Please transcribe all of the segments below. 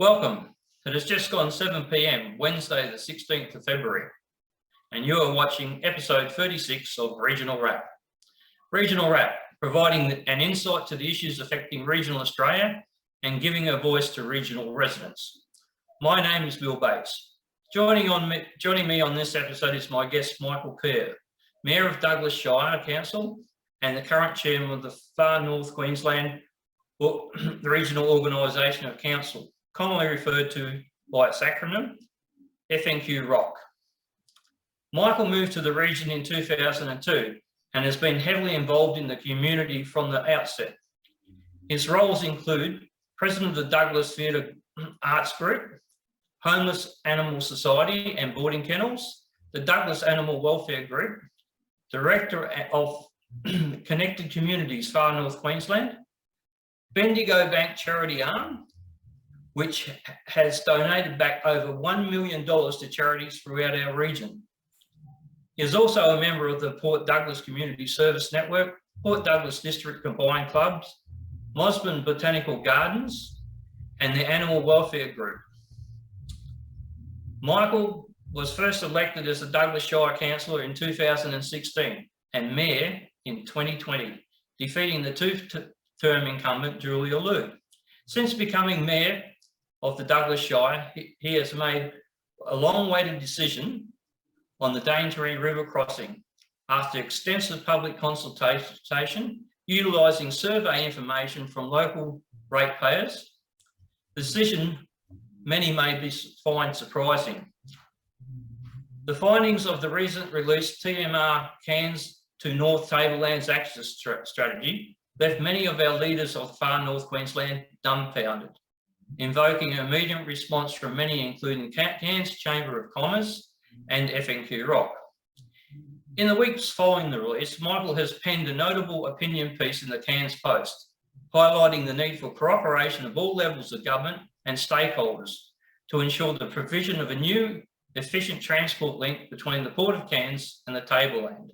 Welcome. It has just gone 7 p.m, Wednesday the 16th of February, and you are watching episode 36 of Regional Wrap. Regional Wrap, providing an insight to the issues affecting regional Australia and giving a voice to regional residents. My name is Bill Bates. Joining me on this episode is my guest Michael Kerr, Mayor of Douglas Shire Council and the current Chairman of the Far North Queensland Regional Organisation of Council, commonly referred to by its acronym, FNQROC. Michael moved to the region in 2002 and has been heavily involved in the community from the outset. His roles include President of the Douglas Theatre Arts Group, Homeless Animal Society and Boarding Kennels, the Douglas Animal Welfare Group, Director of Connected Communities Far North Queensland, Bendigo Bank Charity Arm, which has donated back over $1 million to charities throughout our region. He is also a member of the Port Douglas Community Service Network, Port Douglas District Combined Clubs, Mosman Botanical Gardens, and the Animal Welfare Group. Michael was first elected as the Douglas Shire Councillor in 2016 and Mayor in 2020, defeating the two-term incumbent Julia Liu. Since becoming Mayor of the Douglas Shire, he has made a long-awaited decision on the Daintree River crossing after extensive public consultation, utilising survey information from local ratepayers. The decision many may find surprising. The findings of the recent released TMR Cairns to Northern Tablelands Access Strategy left many of our leaders of far North Queensland dumbfounded, invoking an immediate response from many, including Cairns Chamber of Commerce and FNQROC. In the weeks following the release, Michael has penned a notable opinion piece in the Cairns Post, highlighting the need for cooperation of all levels of government and stakeholders to ensure the provision of a new, efficient transport link between the Port of Cairns and the Tableland.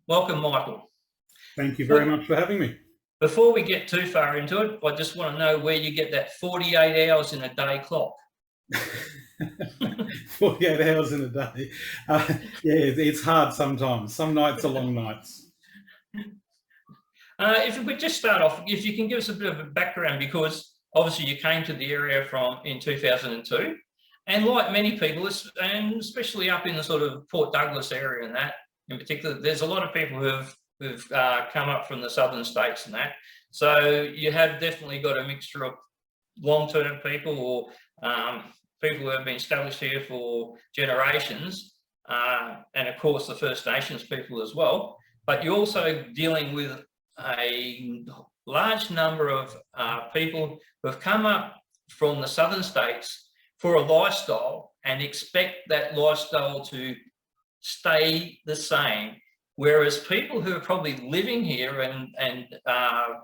Welcome, Michael. Thank you very much for having me. Before we get too far into it, I just want to know where you get that 48 hours in a day clock. 48 hours in a day. Yeah, it's hard sometimes. Some nights are long nights. If we could just start off, if you can give us a bit of a background, because obviously you came to the area in 2002, and like many people, and especially up in the sort of Port Douglas area and that, in particular, there's a lot of people who've come up from the southern states and that. So you have definitely got a mixture of long-term people or people who have been established here for generations, and of course the First Nations people as well. But you're also dealing with a large number of people who have come up from the southern states for a lifestyle and expect that lifestyle to stay the same. Whereas people who are probably living here and are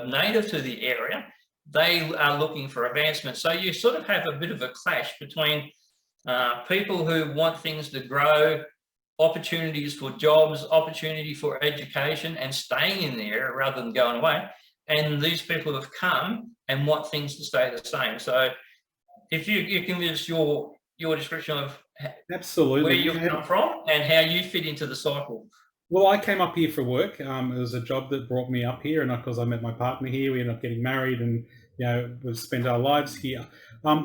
native to the area, they are looking for advancement. So you sort of have a bit of a clash between people who want things to grow, opportunities for jobs, opportunity for education and staying in the area rather than going away, and these people who have come and want things to stay the same. So if you can give us your description of absolutely where you come from and how you fit into the cycle. Well, I came up here for work. It was a job that brought me up here, and because I met my partner here, we ended up getting married, and we've spent our lives here.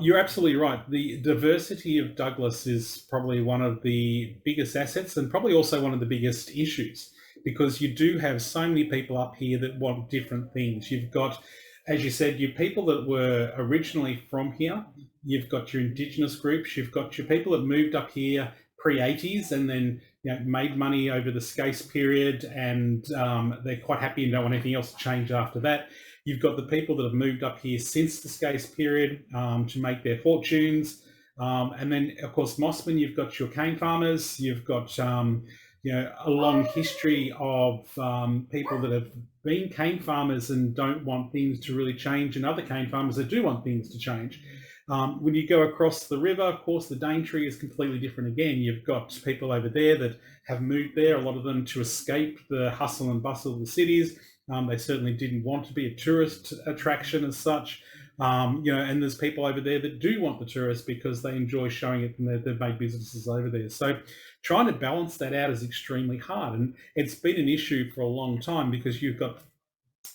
You're absolutely right. The diversity of Douglas is probably one of the biggest assets, and probably also one of the biggest issues, because you do have so many people up here that want different things. You've got, as you said, your people that were originally from here. You've got your Indigenous groups. You've got your people that moved up here pre-80s and then made money over the SCASE period, and they're quite happy and don't want anything else to change after that. You've got the people that have moved up here since the SCASE period to make their fortunes. And then, of course, Mosman, you've got your cane farmers. You've got a long history of people that have been cane farmers and don't want things to really change, and other cane farmers that do want things to change. When you go across the river, of course, the Daintree is completely different again. You've got people over there that have moved there, a lot of them to escape the hustle and bustle of the cities. They certainly didn't want to be a tourist attraction as such. And there's people over there that do want the tourists because they enjoy showing it, and they've made businesses over there. So trying to balance that out is extremely hard, and it's been an issue for a long time because you've got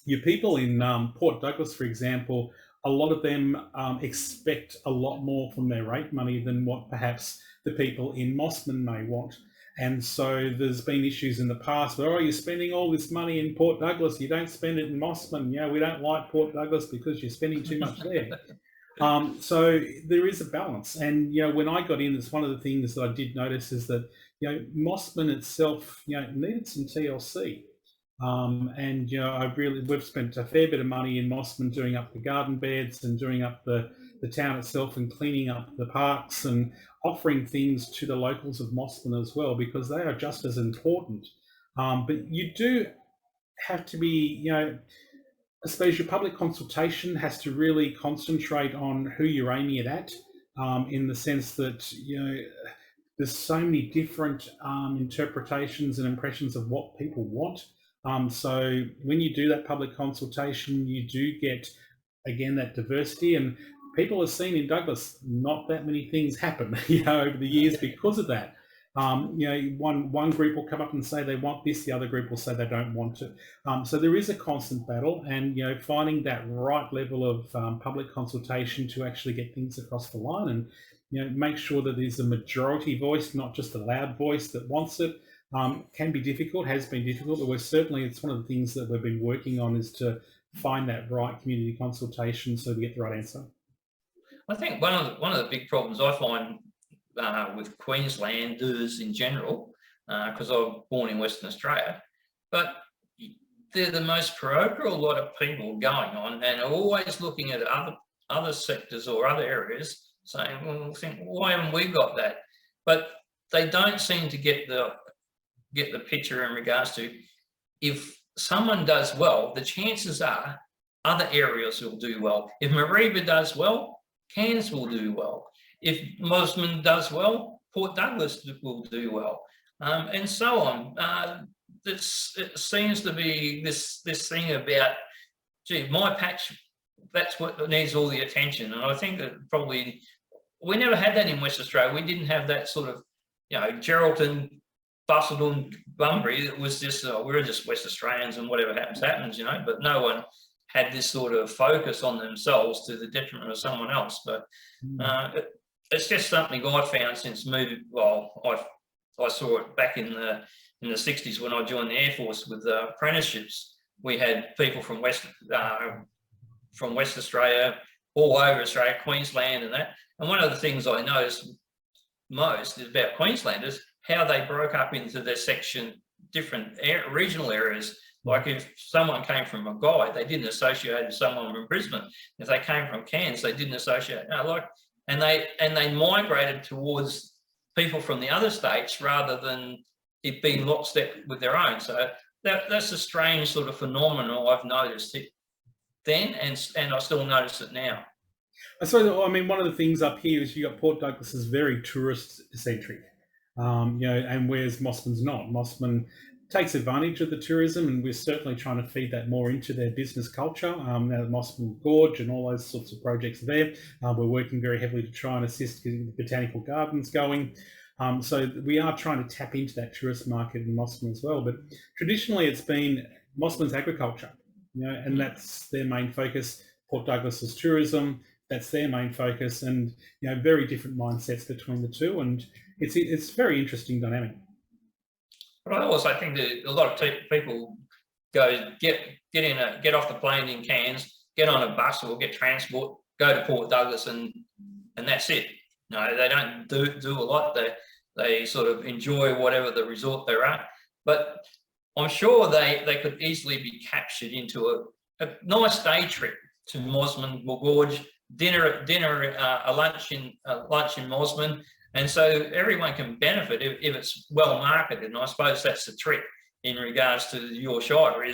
your people in Port Douglas, for example. A lot of them expect a lot more from their rate money than what perhaps the people in Mossman may want. And so there's been issues in the past where, you're spending all this money in Port Douglas, you don't spend it in Mossman. We don't like Port Douglas because you're spending too much there. So there is a balance. And, when I got in, it's one of the things that I did notice is that, Mossman itself, needed some TLC. We've spent a fair bit of money in Mossman doing up the garden beds and doing up the town itself and cleaning up the parks and offering things to the locals of Mossman as well, because they are just as important. But you do have to be, I suppose your public consultation has to really concentrate on who you're aiming it at, in the sense that, there's so many different interpretations and impressions of what people want. So when you do that public consultation, you do get, again, that diversity, and people have seen in Douglas not that many things happen, over the years because of that. One group will come up and say they want this, the other group will say they don't want it. So there is a constant battle, and finding that right level of public consultation to actually get things across the line, and make sure that there's a majority voice, not just a loud voice that wants it. Can be difficult, has been difficult, but it's one of the things that we've been working on, is to find that right community consultation so we get the right answer. I think one of the big problems I find with Queenslanders in general, because I was born in Western Australia, but they're the most parochial lot of people going on, and are always looking at other sectors or other areas, saying, "Well, why haven't we got that?" But they don't seem to get the picture in regards to, if someone does well, the chances are other areas will do well. If Mareeba does well, Cairns will do well. If Mossman does well, Port Douglas will do well, and so on. It seems to be this thing about, gee, my patch, that's what needs all the attention. And I think that probably we never had that in West Australia. We didn't have that sort of, Geraldton, Busselton, Bunbury. It was just, we're just West Australians and whatever happens, but no one had this sort of focus on themselves to the detriment of someone else. But it's just something I found since moving. Well, I saw it back in the 60s when I joined the Air Force with apprenticeships. We had people from West Australia, all over Australia, Queensland and that. And one of the things I noticed most is about Queenslanders, how they broke up into their section, different regional areas. Like if someone came from Mackay, they didn't associate with someone from Brisbane. If they came from Cairns, they didn't associate. And they migrated towards people from the other states rather than it being lockstep with their own. So that's a strange sort of phenomenon I've noticed it then, and I still notice it now. So, one of the things up here is you got Port Douglas is very tourist-centric, and whereas Mossman's not. Mossman takes advantage of the tourism, and we're certainly trying to feed that more into their business culture. Now that Mossman Gorge and all those sorts of projects are there, we're working very heavily to try and assist getting the botanical gardens going. So we are trying to tap into that tourist market in Mossman as well. But traditionally, it's been Mossman's agriculture, and that's their main focus. Port Douglas is tourism. That's their main focus, and very different mindsets between the two, and it's very interesting dynamic. But I also think that a lot of people go get off the plane in Cairns, get on a bus or get transport, go to Port Douglas, and that's it. They don't do a lot. They sort of enjoy whatever the resort they're at. But I'm sure they could easily be captured into a nice day trip to Mossman Gorge, a lunch in Mossman, and so everyone can benefit if it's well marketed. And I suppose that's the trick in regards to your Shire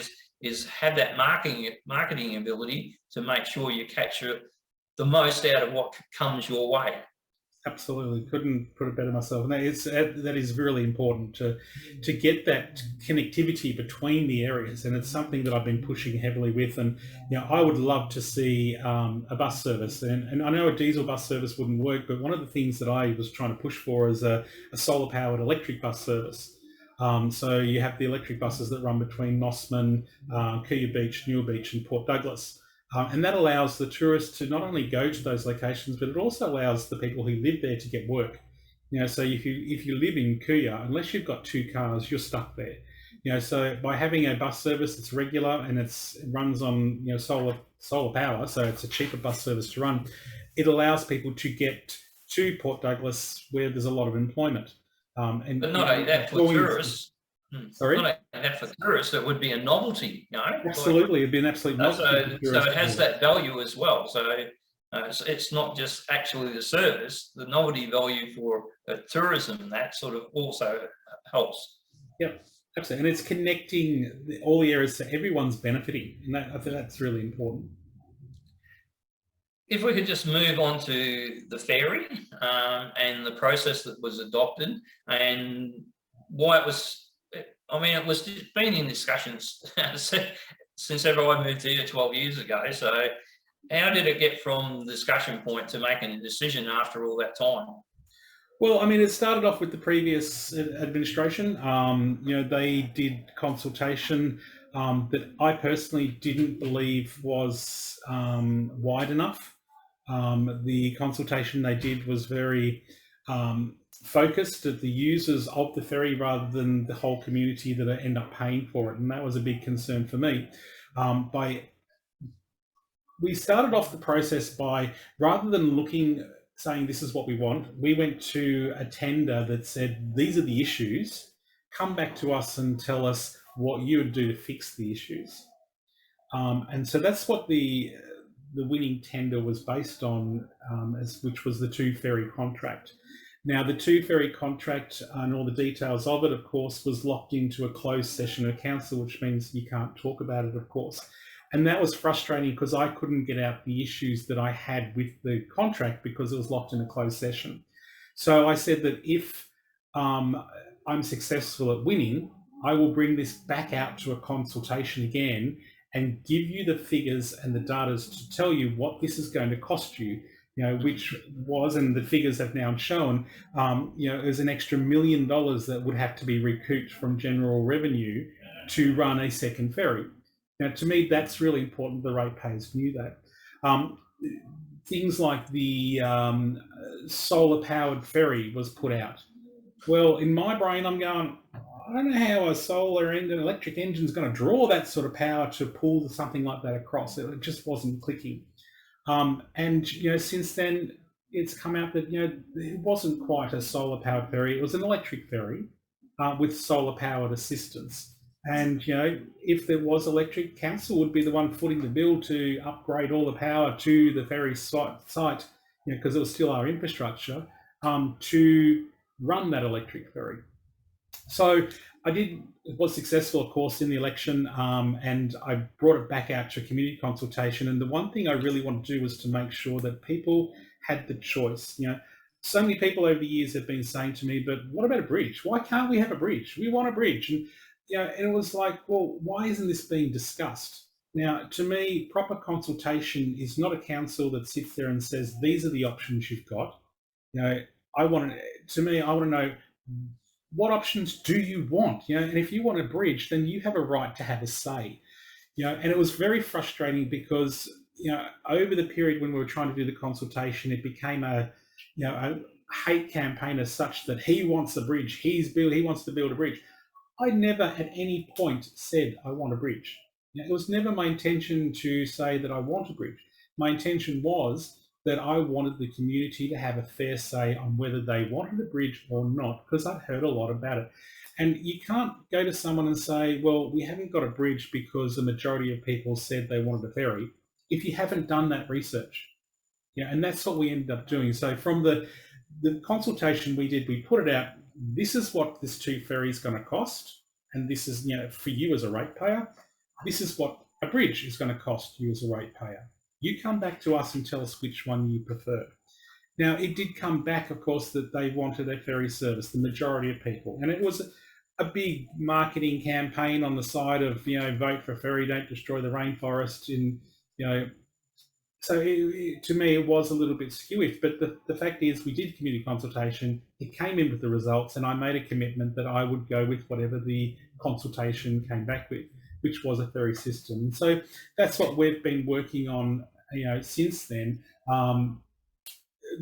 is have that marketing ability to make sure you capture the most out of what comes your way. Absolutely, couldn't put it better myself. And that is really important to get that connectivity between the areas, and it's something that I've been pushing heavily with. And I would love to see a bus service, and I know a diesel bus service wouldn't work, but one of the things that I was trying to push for is a solar powered electric bus service. So you have the electric buses that run between Mossman, Kerr Beach, Newer Beach, and Port Douglas. And that allows the tourists to not only go to those locations, but it also allows the people who live there to get work. So if you live in Kerr, unless you've got 2 cars, you're stuck there. So by having a bus service that's regular and it runs on solar power, so it's a cheaper bus service to run, it allows people to get to Port Douglas where there's a lot of employment. But not only that, for tourists. Sorry? Not only that, for tourists, it would be a novelty, Absolutely, it'd be an absolute novelty. So it has that value as well. So it's not just actually the service, the novelty value for tourism, that sort of also helps. Yep, absolutely. And it's connecting all the areas so everyone's benefiting. And I think that's really important. If we could just move on to the ferry and the process that was adopted and why it was, it was been in discussions since ever I moved here 12 years ago. So how did it get from the discussion point to making a decision after all that time? Well, it started off with the previous administration. They did consultation that I personally didn't believe was wide enough. The consultation they did was very focused at the users of the ferry rather than the whole community that end up paying for it, and that was a big concern for me. We started off the process by, rather than saying this is what we want, we went to a tender that said these are the issues, come back to us and tell us what you would do to fix the issues. And so that's what the winning tender was based on, which was the 2 ferry contract. Now, the 2 ferry contract and all the details of it, of course, was locked into a closed session of council, which means you can't talk about it, of course. And that was frustrating because I couldn't get out the issues that I had with the contract because it was locked in a closed session. So I said that if I'm successful at winning, I will bring this back out to a consultation again and give you the figures and the data to tell you what this is going to cost you. Which was, and the figures have now shown, there's an extra $1 million that would have to be recouped from general revenue to run a second ferry. Now, to me, that's really important. The ratepayers knew that. Things like the solar-powered ferry was put out. Well, in my brain, I'm going, I don't know how a solar and an electric engine is going to draw that sort of power to pull something like that across. It just wasn't clicking. And since then it's come out that it wasn't quite a solar powered ferry, it was an electric ferry with solar powered assistance. And if there was electric, council would be the one footing the bill to upgrade all the power to the ferry site, because it was still our infrastructure, to run that electric ferry. So it was successful, of course, in the election, and I brought it back out to a community consultation. And the one thing I really wanted to do was to make sure that people had the choice. So many people over the years have been saying to me, but what about a bridge? Why can't we have a bridge? We want a bridge. And, and it was like, well, why isn't this being discussed? Now, to me, proper consultation is not a council that sits there and says, these are the options you've got. I want to know, what options do you want? And if you want a bridge, then you have a right to have a say. And it was very frustrating because, over the period when we were trying to do the consultation, it became a hate campaign as such that he wants a bridge, he wants to build a bridge. I never at any point said I want a bridge. It was never my intention to say that I want a bridge. My intention was that I wanted the community to have a fair say on whether they wanted a bridge or not, because I'd heard a lot about it. And you can't go to someone and say, well, we haven't got a bridge because the majority of people said they wanted a ferry, if you haven't done that research. And that's what we ended up doing. So from the consultation we did, we put it out, this is what this 2 ferry is going to cost. And this is, for you as a ratepayer, this is what a bridge is going to cost you as a ratepayer. You come back to us and tell us which one you prefer. Now, it did come back, of course, that they wanted a ferry service, the majority of people. And it was a big marketing campaign on the side of, vote for ferry, don't destroy the rainforest. So to me, it was a little bit skewish. But the fact is, we did community consultation. It came in with the results, and I made a commitment that I would go with whatever the consultation came back with, which was a ferry system. And so that's what we've been working on, since then.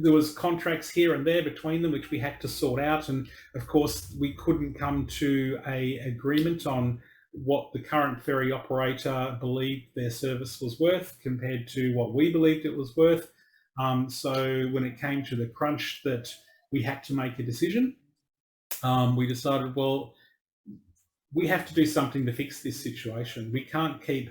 There was contracts here and there between them, which we had to sort out. And of course, we couldn't come to a agreement on what the current ferry operator believed their service was worth compared to what we believed it was worth. So when it came to the crunch that we had to make a decision, we decided, well, we have to do something to fix this situation. We can't keep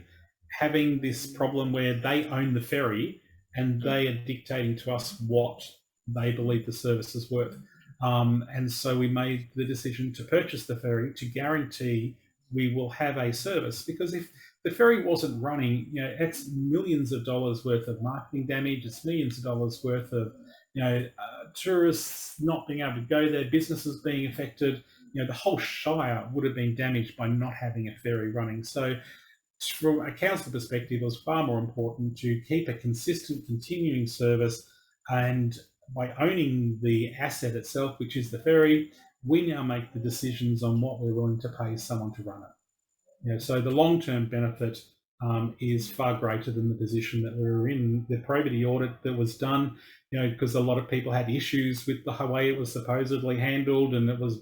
having this problem where they own the ferry and they are dictating to us what they believe the service is worth. And so we made the decision to purchase the ferry to guarantee we will have a service, because if the ferry wasn't running, it's millions of dollars worth of marketing damage, it's millions of dollars worth of, tourists not being able to go there, businesses being affected. The whole Shire would have been damaged by not having a ferry running. So from a council perspective, it was far more important to keep a consistent, continuing service. And by owning the asset itself, which is the ferry, we now make the decisions on what we're willing to pay someone to run it. So the long-term benefit is far greater than the position that we were in. The probity audit that was done, because a lot of people had issues with the way it was supposedly handled, and it was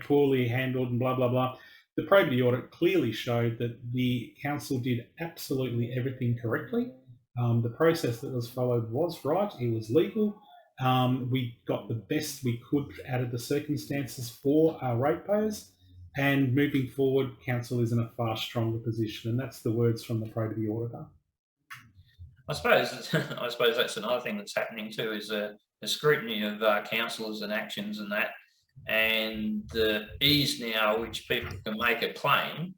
poorly handled and blah, blah, blah. The probity audit clearly showed that the council did absolutely everything correctly. The process that was followed was right. It was legal. We got the best we could out of the circumstances for our ratepayers. And moving forward, council is in a far stronger position. And that's the words from the probity auditor. I suppose that's another thing that's happening too, is the scrutiny of councillors and actions and that. And the ease now which people can make a claim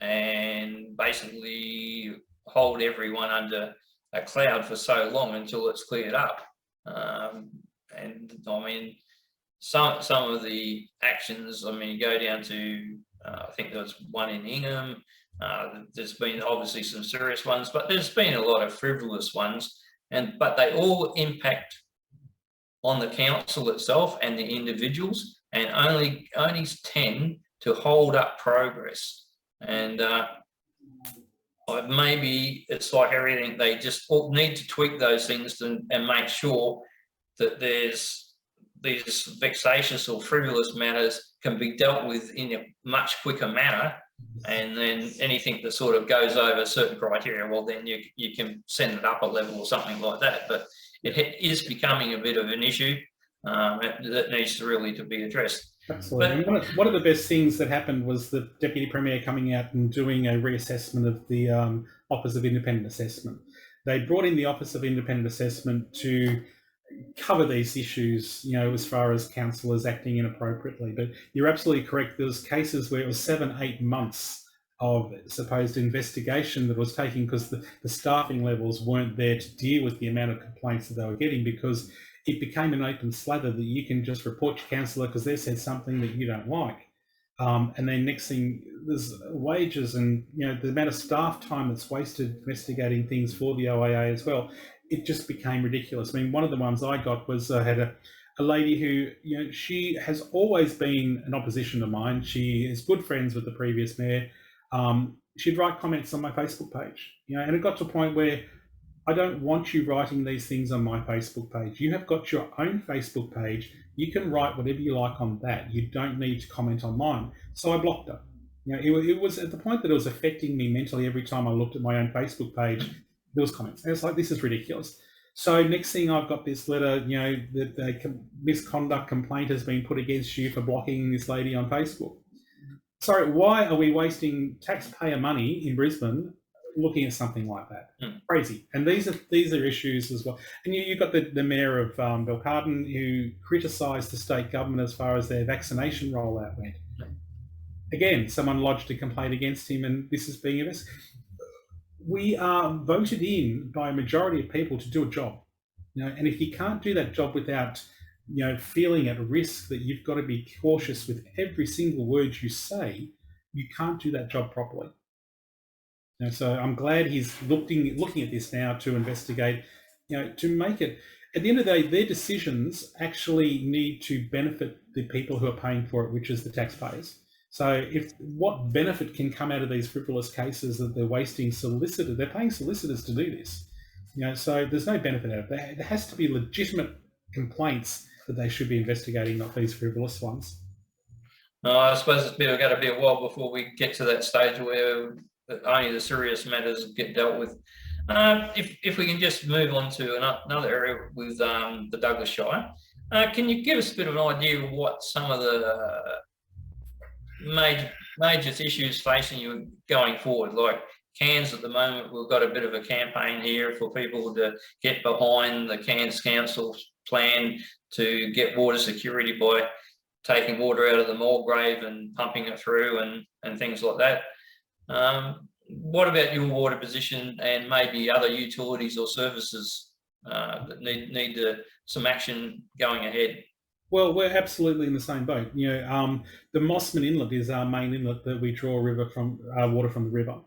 and basically hold everyone under a cloud for so long until it's cleared up. And I mean, some of the actions, you go down to, I think there was one in Ingham. There's been obviously some serious ones, but there's been a lot of frivolous ones, but they all impact on the council itself and the individuals, and only tend to hold up progress. And maybe it's like everything, they just need to tweak those things and make sure that these vexatious or frivolous matters can be dealt with in a much quicker manner. And then anything that sort of goes over certain criteria, well, then you can send it up a level or something like that. But it is becoming a bit of an issue that needs to really be addressed. Absolutely. But one of the best things that happened was the Deputy Premier coming out and doing a reassessment of the Office of Independent Assessment. They brought in the Office of Independent Assessment to cover these issues, as far as councillors acting inappropriately. But you're absolutely correct. There was cases where it was 7-8 months of supposed investigation that was taking because the staffing levels weren't there to deal with the amount of complaints that they were getting, because it became an open slather that you can just report your councillor because they said something that you don't like. And then next thing, there's wages and the amount of staff time that's wasted investigating things for the OAA as well. It just became ridiculous. One of the ones I got was I had a lady who, she has always been an opposition of mine. She is good friends with the previous mayor. She'd write comments on my Facebook page, and it got to a point where I don't want you writing these things on my Facebook page. You have got your own Facebook page. You can write whatever you like on that. You don't need to comment on mine. So I blocked her. It was at the point that it was affecting me mentally every time I looked at my own Facebook page. There was comments. And it's like, this is ridiculous. So next thing, I've got this letter, that the misconduct complaint has been put against you for blocking this lady on Facebook. Sorry, why are we wasting taxpayer money in Brisbane looking at something like that? Crazy. And these are issues as well. And you've got the mayor of Belcarden, who criticised the state government as far as their vaccination rollout went. Again, someone lodged a complaint against him, and this is being investigated. We are voted in by a majority of people to do a job. And if you can't do that job without, feeling at risk that you've got to be cautious with every single word you say, you can't do that job properly. So I'm glad he's looking at this now to investigate, to make it. At the end of the day, their decisions actually need to benefit the people who are paying for it, which is the taxpayers. So what benefit can come out of these frivolous cases that they're wasting solicitors? They're paying solicitors to do this. So there's no benefit out of that. There has to be legitimate complaints that they should be investigating, not these frivolous ones. I suppose it's going to be a while before we get to that stage where only the serious matters get dealt with. If we can just move on to another area with the Douglas Shire, can you give us a bit of an idea of what some of the major issues facing you going forward? Like Cairns at the moment, we've got a bit of a campaign here for people to get behind the Cairns Council's plan to get water security by taking water out of the Mulgrave and pumping it through and things like that. What about your water position and maybe other utilities or services that need some action going ahead? Well, we're absolutely in the same boat. The Mossman Inlet is our main inlet that we draw water from the river.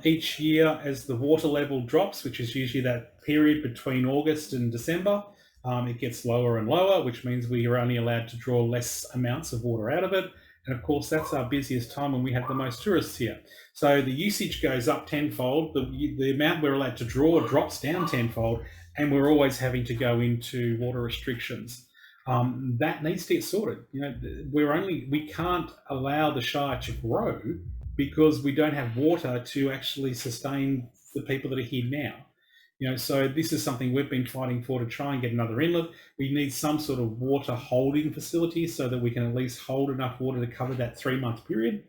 Each year, as the water level drops, which is usually that period between August and December, it gets lower and lower, which means we are only allowed to draw less amounts of water out of it. And of course, that's our busiest time when we have the most tourists here. So the usage goes up tenfold. The amount we're allowed to draw drops down tenfold, and we're always having to go into water restrictions. That needs to get sorted. We can't allow the Shire to grow because we don't have water to actually sustain the people that are here now. So this is something we've been fighting for, to try and get another inlet. We need some sort of water holding facility so that we can at least hold enough water to cover that 3-month period.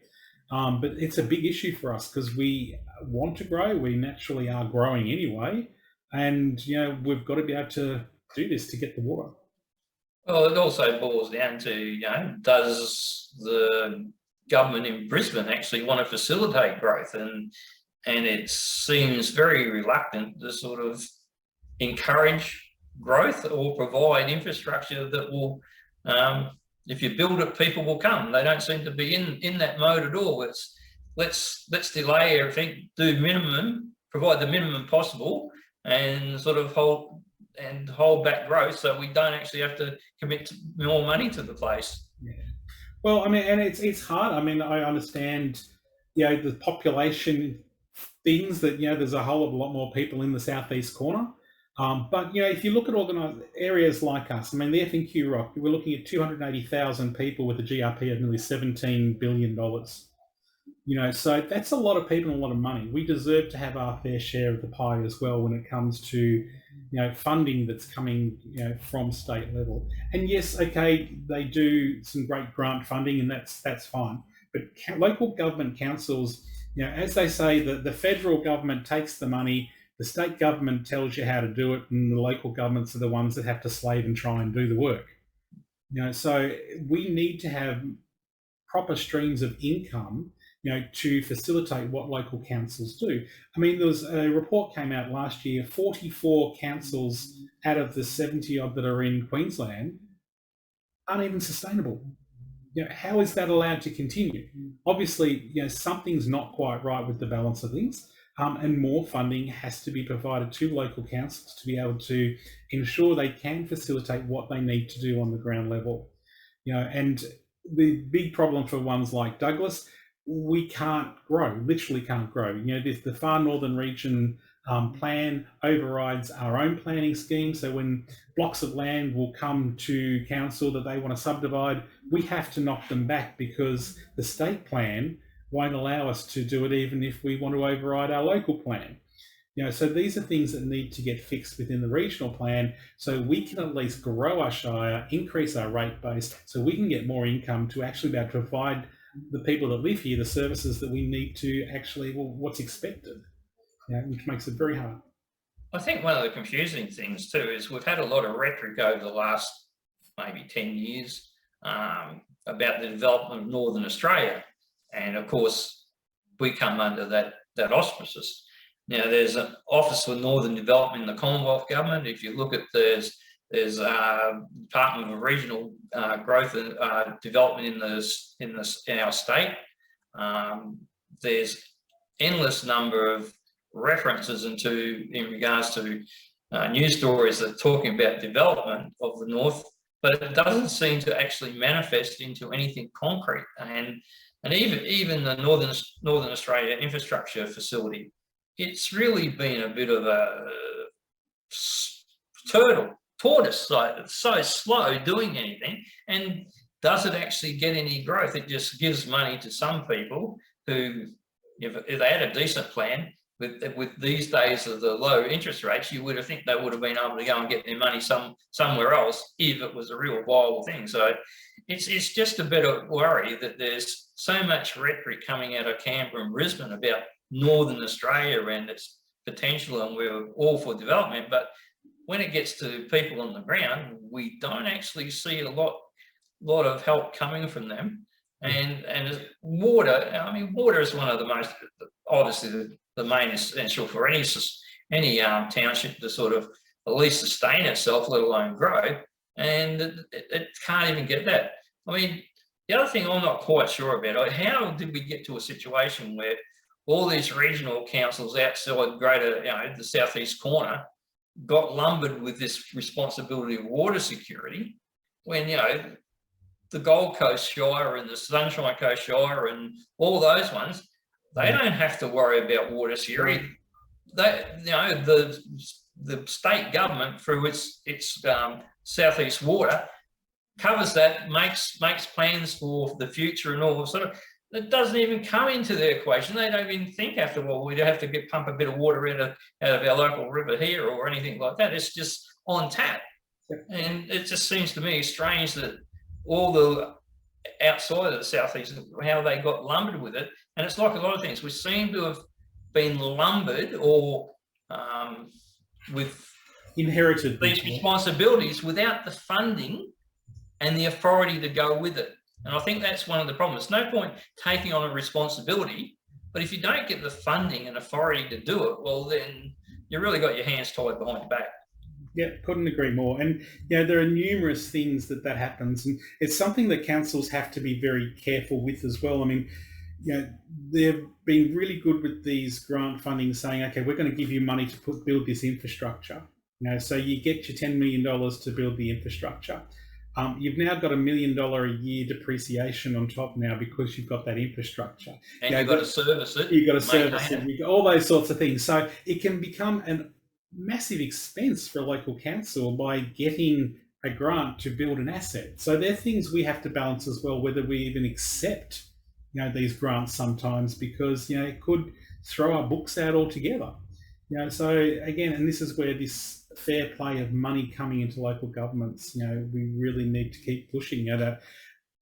But it's a big issue for us because we want to grow. We naturally are growing anyway. And, we've got to be able to do this to get the water. Well, it also boils down to, does the government in Brisbane actually want to facilitate growth? And it seems very reluctant to sort of encourage growth or provide infrastructure that will, if you build it, people will come. They don't seem to be in that mode at all. It's let's delay everything, do minimum, provide the minimum possible, and sort of hold back growth so we don't actually have to commit more money to the place. Yeah. Well, and it's hard. I understand, the population things that, there's a whole lot more people in the southeast corner. But, if you look at organised areas like us, the FNQROC, we're looking at 280,000 people with a GRP of nearly $17 billion. So that's a lot of people and a lot of money. We deserve to have our fair share of the pie as well when it comes to, funding that's coming, from state level. And yes, okay, they do some great grant funding, and that's fine. But local government councils, as they say, the federal government takes the money, the state government tells you how to do it, and the local governments are the ones that have to slave and try and do the work. So we need to have proper streams of income, to facilitate what local councils do. There was a report came out last year, 44 councils out of the 70 odd that are in Queensland aren't even sustainable. How is that allowed to continue? Obviously, something's not quite right with the balance of things, and more funding has to be provided to local councils to be able to ensure they can facilitate what they need to do on the ground level. And the big problem for ones like Douglas, we can't grow, literally can't grow. The far northern region plan overrides our own planning scheme. So when blocks of land will come to council that they want to subdivide, we have to knock them back because the state plan won't allow us to do it even if we want to override our local plan. So these are things that need to get fixed within the regional plan so we can at least grow our Shire, increase our rate base, so we can get more income to actually be able to provide the people that live here the services that we need to actually, what's expected, which makes it very hard. I think one of the confusing things too is we've had a lot of rhetoric over the last maybe 10 years about the development of Northern Australia. And of course, we come under that auspices. there's an Office for Northern Development in the Commonwealth Government. If you look at there's Department of Regional Growth and Development in our state. There's endless number of references in regards to news stories that are talking about development of the north, but it doesn't seem to actually manifest into anything concrete. And even the Northern Australia Infrastructure Facility, it's really been a bit of a tortoise, like it's so slow doing anything. And does it actually get any growth? It just gives money to some people who, if they had a decent plan, with these days of the low interest rates, you would have think they would have been able to go and get their money somewhere else if it was a real viable thing. So it's just a bit of worry that there's so much rhetoric coming out of Canberra and Brisbane about Northern Australia and its potential, and we're all for development. But when it gets to people on the ground, we don't actually see a lot of help coming from them. And water, I mean, water is one of the most, obviously the main essential for any township to sort of at least sustain itself, let alone grow. And it can't even get that. I mean, the other thing I'm not quite sure about, how did we get to a situation where all these regional councils outside greater, the southeast corner, got lumbered with this responsibility of water security when, the Gold Coast Shire and the Sunshine Coast Shire and all those ones, they don't have to worry about water security. The state government, through its southeast water, covers that, makes plans for the future and all sort of. It doesn't even come into the equation. They don't even think after, well, we'd have to pump a bit of water out of our local river here or anything like that. It's just on tap. And it just seems to me strange that all the outside of the southeast, how they got lumbered with it. And it's like a lot of things. We seem to have been lumbered or with inherited these responsibilities without the funding and the authority to go with it. And I think that's one of the problems. No point taking on a responsibility, but if you don't get the funding and authority to do it, well, then you really got your hands tied behind your back. Yeah, couldn't agree more. And there are numerous things that happens, and it's something that councils have to be very careful with as well. I mean, they've been really good with these grant funding, saying, okay, we're going to give you money to build this infrastructure. So you get your $10 million to build the infrastructure. You've now got $1 million a year depreciation on top now because you've got that infrastructure. And you've got to service it. You've got to service it. You've got all those sorts of things. So it can become a massive expense for a local council by getting a grant to build an asset. So they're things we have to balance as well, whether we even accept these grants sometimes, because it could throw our books out altogether. So again, and this is where this fair play of money coming into local governments, we really need to keep pushing that.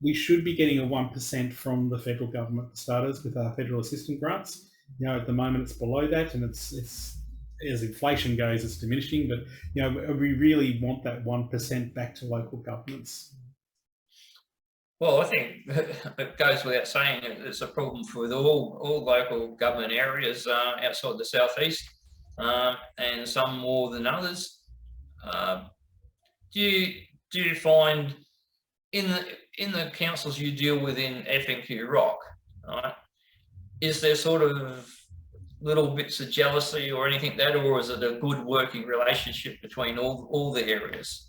We should be getting a 1% from the federal government for starters with our federal assistance grants. At the moment it's below that, and it's as inflation goes, it's diminishing, but we really want that 1% back to local governments. Well, I think it goes without saying it's a problem for all local government areas outside the southeast, and some more than others. Do you find in the councils you deal with in FNQROC, right, is there sort of little bits of jealousy or anything like that, or is it a good working relationship between all the areas?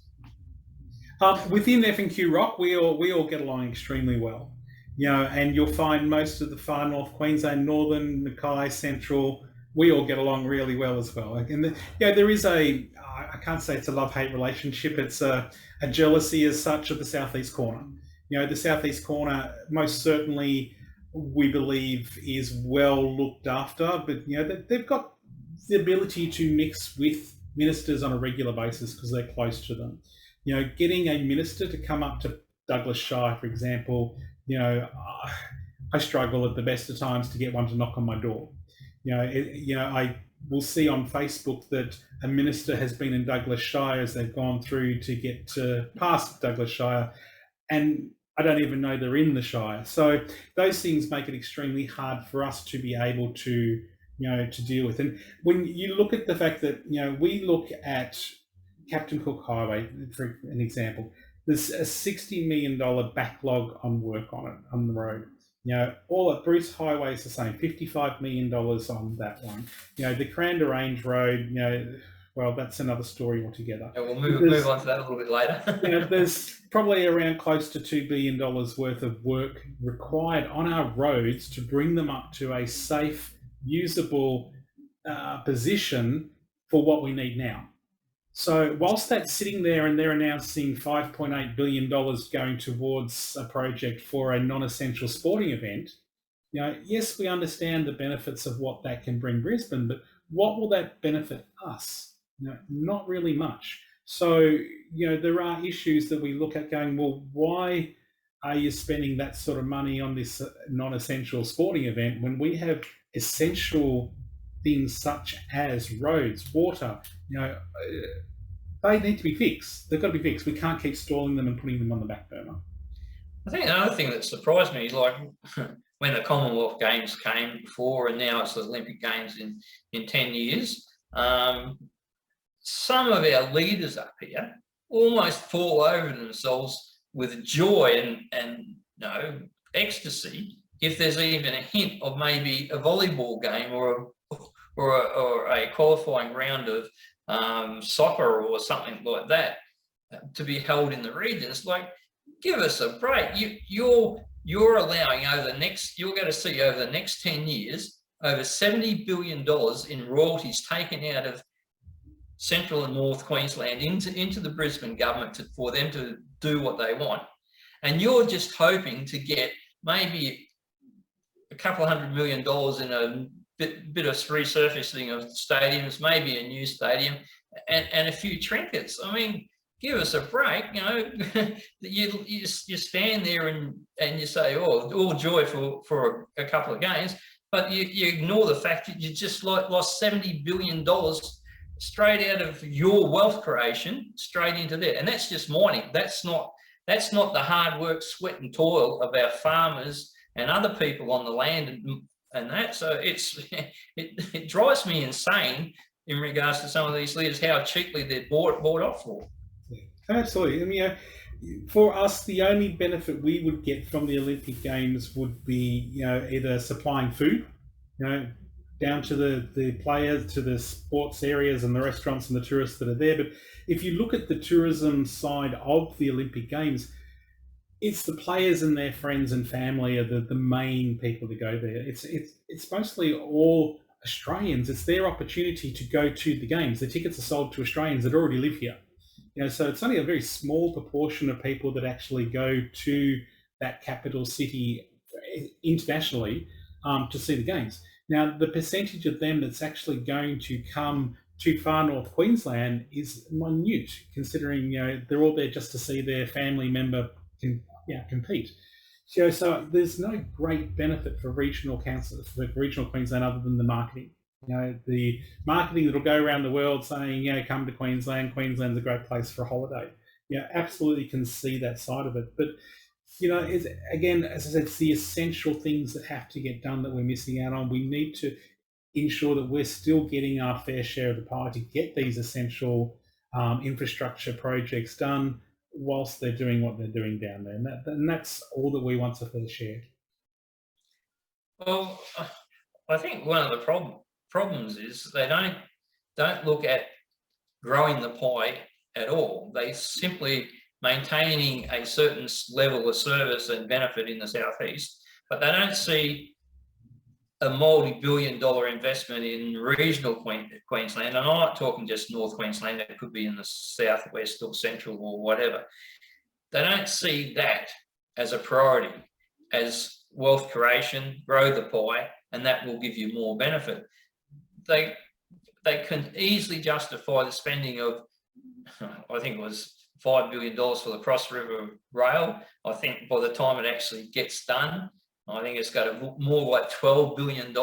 Within FNQROC, we all get along extremely well. And you'll find most of the far north Queensland, Northern, Mackay, Central, we all get along really well as well. And there is I can't say it's a love-hate relationship. It's a jealousy as such of the southeast corner. The southeast corner most certainly, we believe, is well looked after, but they've got the ability to mix with ministers on a regular basis because they're close to them. Getting a minister to come up to Douglas Shire, for example, I struggle at the best of times to get one to knock on my door. I will see on Facebook that a minister has been in Douglas Shire as they've gone through to get past Douglas Shire, and I don't even know they're in the Shire. So those things make it extremely hard for us to be able to, to deal with. And when you look at the fact that, we look at Captain Cook Highway, for an example, there's a $60 million backlog on work on it, on the road. All at Bruce Highway is the same, $55 million on that one. The Cranda Range Road, well, that's another story altogether. And we'll move on to that a little bit later. There's probably around close to $2 billion worth of work required on our roads to bring them up to a safe, usable position for what we need now. So whilst that's sitting there and they're announcing $5.8 billion going towards a project for a non-essential sporting event, yes, we understand the benefits of what that can bring Brisbane, but what will that benefit us? Not really much. So, there are issues that we look at going, well, why are you spending that sort of money on this non-essential sporting event when we have essential things such as roads, water, they need to be fixed. They've got to be fixed. We can't keep stalling them and putting them on the back burner. I think another thing that surprised me is like when the Commonwealth Games came before and now it's the Olympic Games in 10 years, some of our leaders up here almost fall over themselves with joy and ecstasy if there's even a hint of maybe a volleyball game or a qualifying round of soccer or something like that to be held in the region. It's like, give us a break. You're allowing you're going to see over the next 10 years over $70 billion in royalties taken out of Central and North Queensland into the Brisbane government for them to do what they want. And you're just hoping to get maybe a couple of $100 million in a bit of resurfacing of stadiums, maybe a new stadium, and a few trinkets. I mean, give us a break. You stand there and you say, oh, all joy for a couple of games, but you ignore the fact that you just lost $70 billion straight out of your wealth creation straight into there. And that's just mining. That's not the hard work, sweat and toil of our farmers and other people on the land and that. So it drives me insane in regards to some of these leaders, how cheaply they're bought off for. Yeah, absolutely. I mean, for us, the only benefit we would get from the Olympic Games would be, either supplying food, down to the players, to the sports areas and the restaurants and the tourists that are there. But if you look at the tourism side of the Olympic Games, it's the players and their friends and family are the main people to go there. It's mostly all Australians. It's their opportunity to go to the games. The tickets are sold to Australians that already live here. So it's only a very small proportion of people that actually go to that capital city internationally to see the games. Now, the percentage of them that's actually going to come to far north Queensland is minute, considering they're all there just to see their family member compete. So there's no great benefit for regional councils, for regional Queensland, other than the marketing. The marketing that'll go around the world saying, come to Queensland. Queensland's a great place for a holiday. Absolutely can see that side of it, but. It's, again, as I said, it's the essential things that have to get done that we're missing out on. We need to ensure that we're still getting our fair share of the pie to get these essential infrastructure projects done whilst they're doing what they're doing down there. And that's all that we want, a fair share. Well, I think one of the problems is they don't look at growing the pie at all. They simply maintaining a certain level of service and benefit in the southeast, but they don't see a multi-billion-dollar investment in regional Queensland. And I'm not talking just North Queensland, it could be in the southwest or central or whatever. They don't see that as a priority, as wealth creation, grow the pie, and that will give you more benefit. They can easily justify the spending of, I think it was $5 billion for the Cross River Rail. I think by the time it actually gets done, I think it's got to more like $12 billion.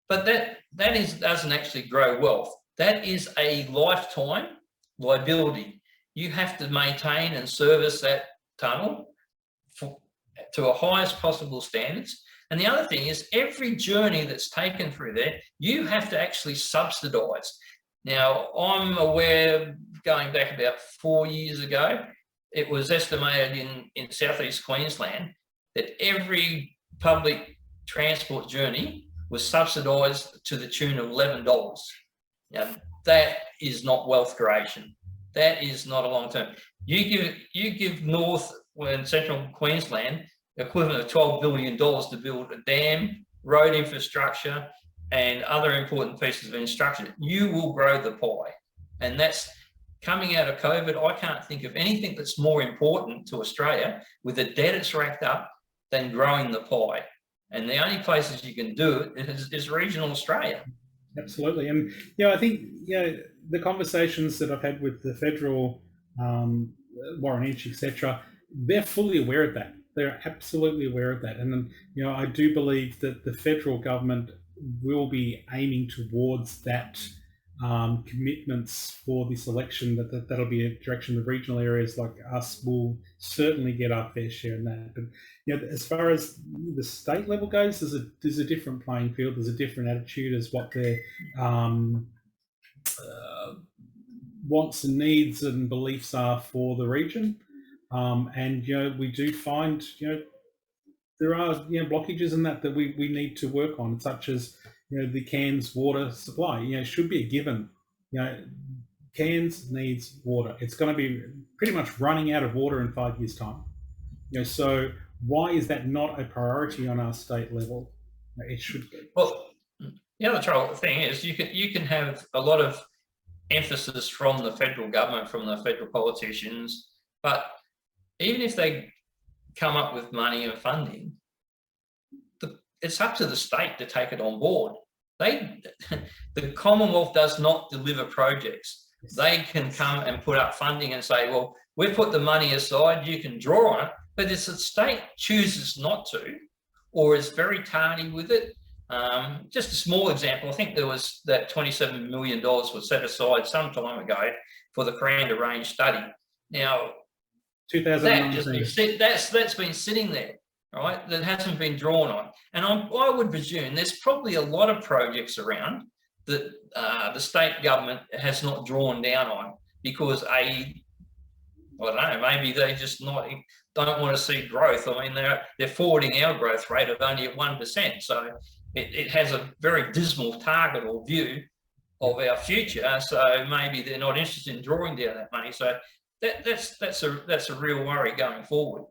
But that doesn't actually grow wealth. That is a lifetime liability. You have to maintain and service that tunnel to a highest possible standards. And the other thing is every journey that's taken through there, you have to actually subsidise. Now, I'm aware, going back about 4 years ago, it was estimated in southeast Queensland that every public transport journey was subsidised to the tune of $11. Now, that is not wealth creation. That is not a long term. You give North and Central Queensland equivalent of $12 billion to build a dam, road infrastructure, and other important pieces of infrastructure. You will grow the pie. And that's coming out of COVID. I can't think of anything that's more important to Australia with the debt it's racked up than growing the pie. And the only places you can do it is regional Australia. Absolutely. And, I think, the conversations that I've had with the federal, Warren Inch, etc., they're fully aware of that. They're absolutely aware of that. And, I do believe that the federal government will be aiming towards that commitments for this election, that'll be a direction. The regional areas like us will certainly get our fair share in that. But as far as the state level goes, there's a different playing field. There's a different attitude as what their wants and needs and beliefs are for the region. And we do find there are blockages in that we need to work on, such as the Cairns water supply. Should be a given. Cairns needs water. It's going to be pretty much running out of water in 5 years' time. So why is that not a priority on our state level? It should be. Well, the other thing is you can have a lot of emphasis from the federal government, from the federal politicians, but even if they come up with money and funding, it's up to the state to take it on board. The Commonwealth does not deliver projects. They can come and put up funding and say, well, we've put the money aside, you can draw on it, but if the state chooses not to, or is very tardy with it, just a small example, I think there was that $27 million was set aside some time ago for the Kuranda Range study. Now, 2019. That's been sitting there, right? That hasn't been drawn on. And I would presume there's probably a lot of projects around that the state government has not drawn down on because I don't know, maybe they just don't want to see growth. I mean, they're forwarding our growth rate of only at 1%. So it has a very dismal target or view of our future. So maybe they're not interested in drawing down that money. So that's a real worry going forward.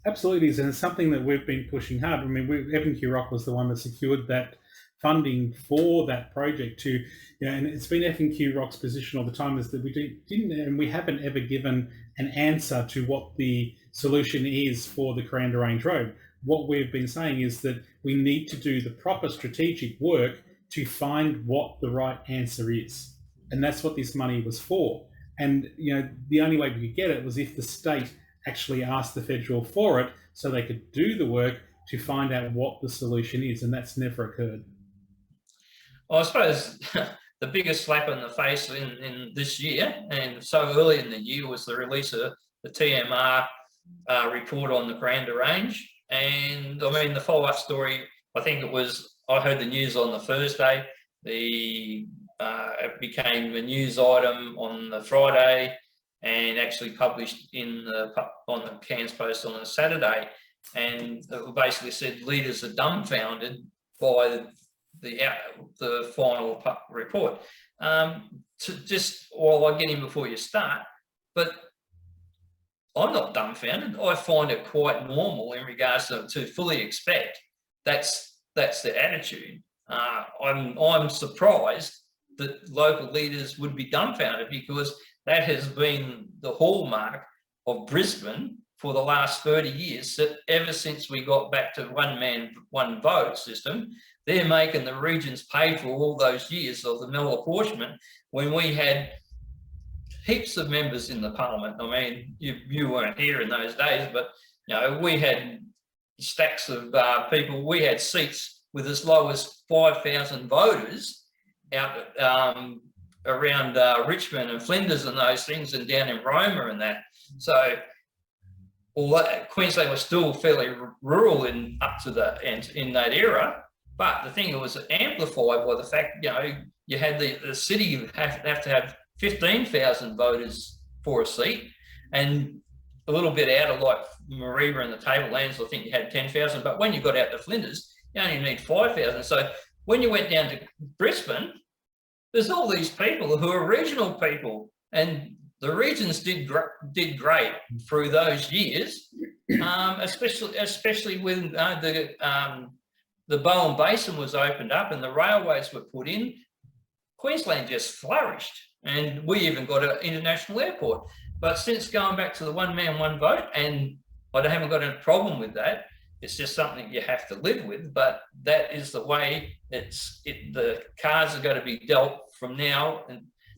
Absolutely is, and it's something that we've been pushing hard. I mean, FNQROC was the one that secured that funding for that project to, and it's been FNQROC's position all the time is that we didn't, and we haven't ever given an answer to what the solution is for the Kuranda Range Road. What we've been saying is that we need to do the proper strategic work to find what the right answer is, and that's what this money was for. And the only way we could get it was if the state actually asked the federal for it so they could do the work to find out what the solution is, and that's never occurred. Well, I suppose the biggest slap in the face in this year, and so early in the year, was the release of the TMR report on the Kuranda Range. And I mean, the follow-up story, I think I heard the news on the Thursday, it became a news item on the Friday and actually published on the Cairns Post on the Saturday, and it basically said leaders are dumbfounded by the final report. Just while I get in before you start, but I'm not dumbfounded. I find it quite normal in regards to fully expect. That's the attitude. I'm surprised that local leaders would be dumbfounded because that has been the hallmark of Brisbane for the last 30 years. Ever since we got back to one man, one vote system, they're making the regions pay for all those years of the malapportionment when we had heaps of members in the parliament. I mean, you weren't here in those days, but we had stacks of people. We had seats with as low as 5,000 voters out around Richmond and Flinders and those things, and down in Roma and that. So Queensland was still fairly rural in that era, but the thing was amplified by the fact, you had the city have to have 15,000 voters for a seat, and a little bit out of like Mareeba and the Tablelands, I think you had 10,000, but when you got out to Flinders, you only need 5,000. So when you went down to Brisbane, there's all these people who are regional people, and the regions did great through those years, especially when the Bowen Basin was opened up and the railways were put in. Queensland just flourished, and we even got an international airport. But since going back to the one man, one vote, and I haven't got a problem with that, it's just something you have to live with. But that is the way the cards are going to be dealt from now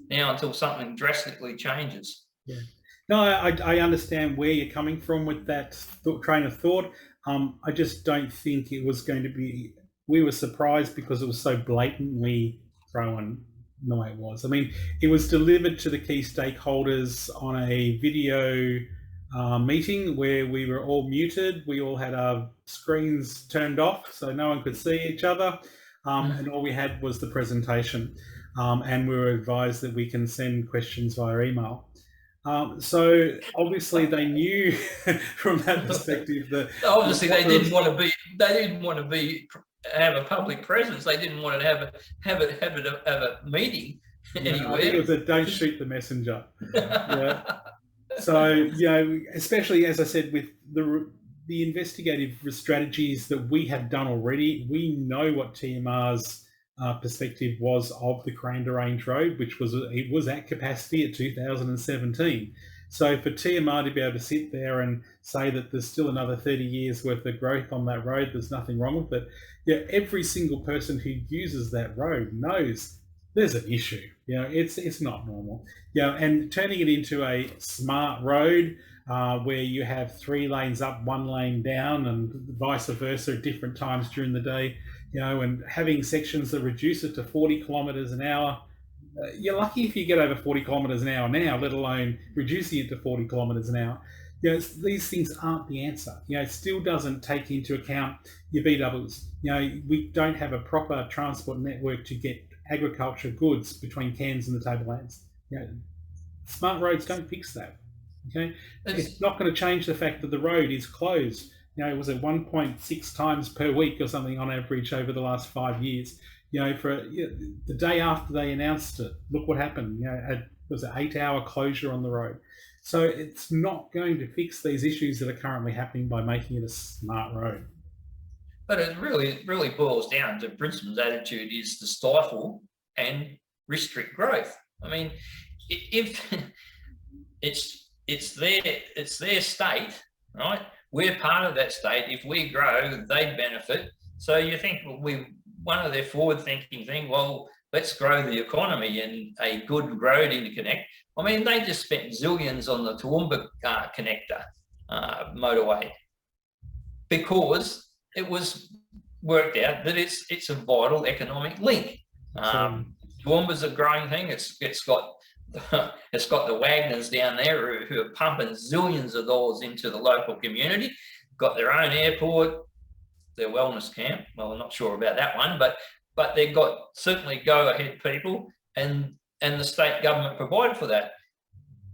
until something drastically changes. Yeah. No, I understand where you're coming from with that train of thought. I just don't think it was going to be. We were surprised because it was so blatantly thrown the way it was. I mean, it was delivered to the key stakeholders on a video meeting where we were all muted. We all had our screens turned off so no one could see each other, and all we had was the presentation, and we were advised that we can send questions via email. So obviously they knew from that perspective that obviously they didn't want to have a public presence. They didn't want to have a meeting anywhere. I think it was a don't shoot the messenger. Yeah. So especially as I said, with the investigative strategies that we have done already, we know what TMR's perspective was of the Cranda Range Road, which was at capacity at 2017. So for TMR to be able to sit there and say that there's still another 30 years worth of growth on that road, there's nothing wrong with it. Yeah, every single person who uses that road knows there's an issue. It's not normal. And turning it into a smart road where you have 3 lanes up, 1 lane down, and vice versa at different times during the day, and having sections that reduce it to 40 kilometres an hour. You're lucky if you get over 40 kilometres an hour now, let alone reducing it to 40 kilometres an hour. These things aren't the answer. It still doesn't take into account your BWs. We don't have a proper transport network to get agriculture goods between Cairns and the Tablelands. Smart roads don't fix that. Okay, it's not going to change the fact that the road is closed. It was at 1.6 times per week or something on average over the last 5 years. The day after they announced it, look what happened. It was an 8-hour closure on the road. So it's not going to fix these issues that are currently happening by making it a smart road. But it really boils down to Brisbane's attitude is to stifle and restrict growth. I mean, if it's their state, right? We're part of that state. If we grow, they benefit. So you think one of their forward-thinking thing, well, let's grow the economy and a good road interconnect. I mean, they just spent zillions on the Toowoomba connector motorway because it was worked out that it's a vital economic link. Toowoomba's a growing thing. It's got the Wagners down there who are pumping zillions of dollars into the local community, got their own airport, their wellness camp. Well, I'm not sure about that one, but they've got certainly go-ahead people, and the state government provided for that.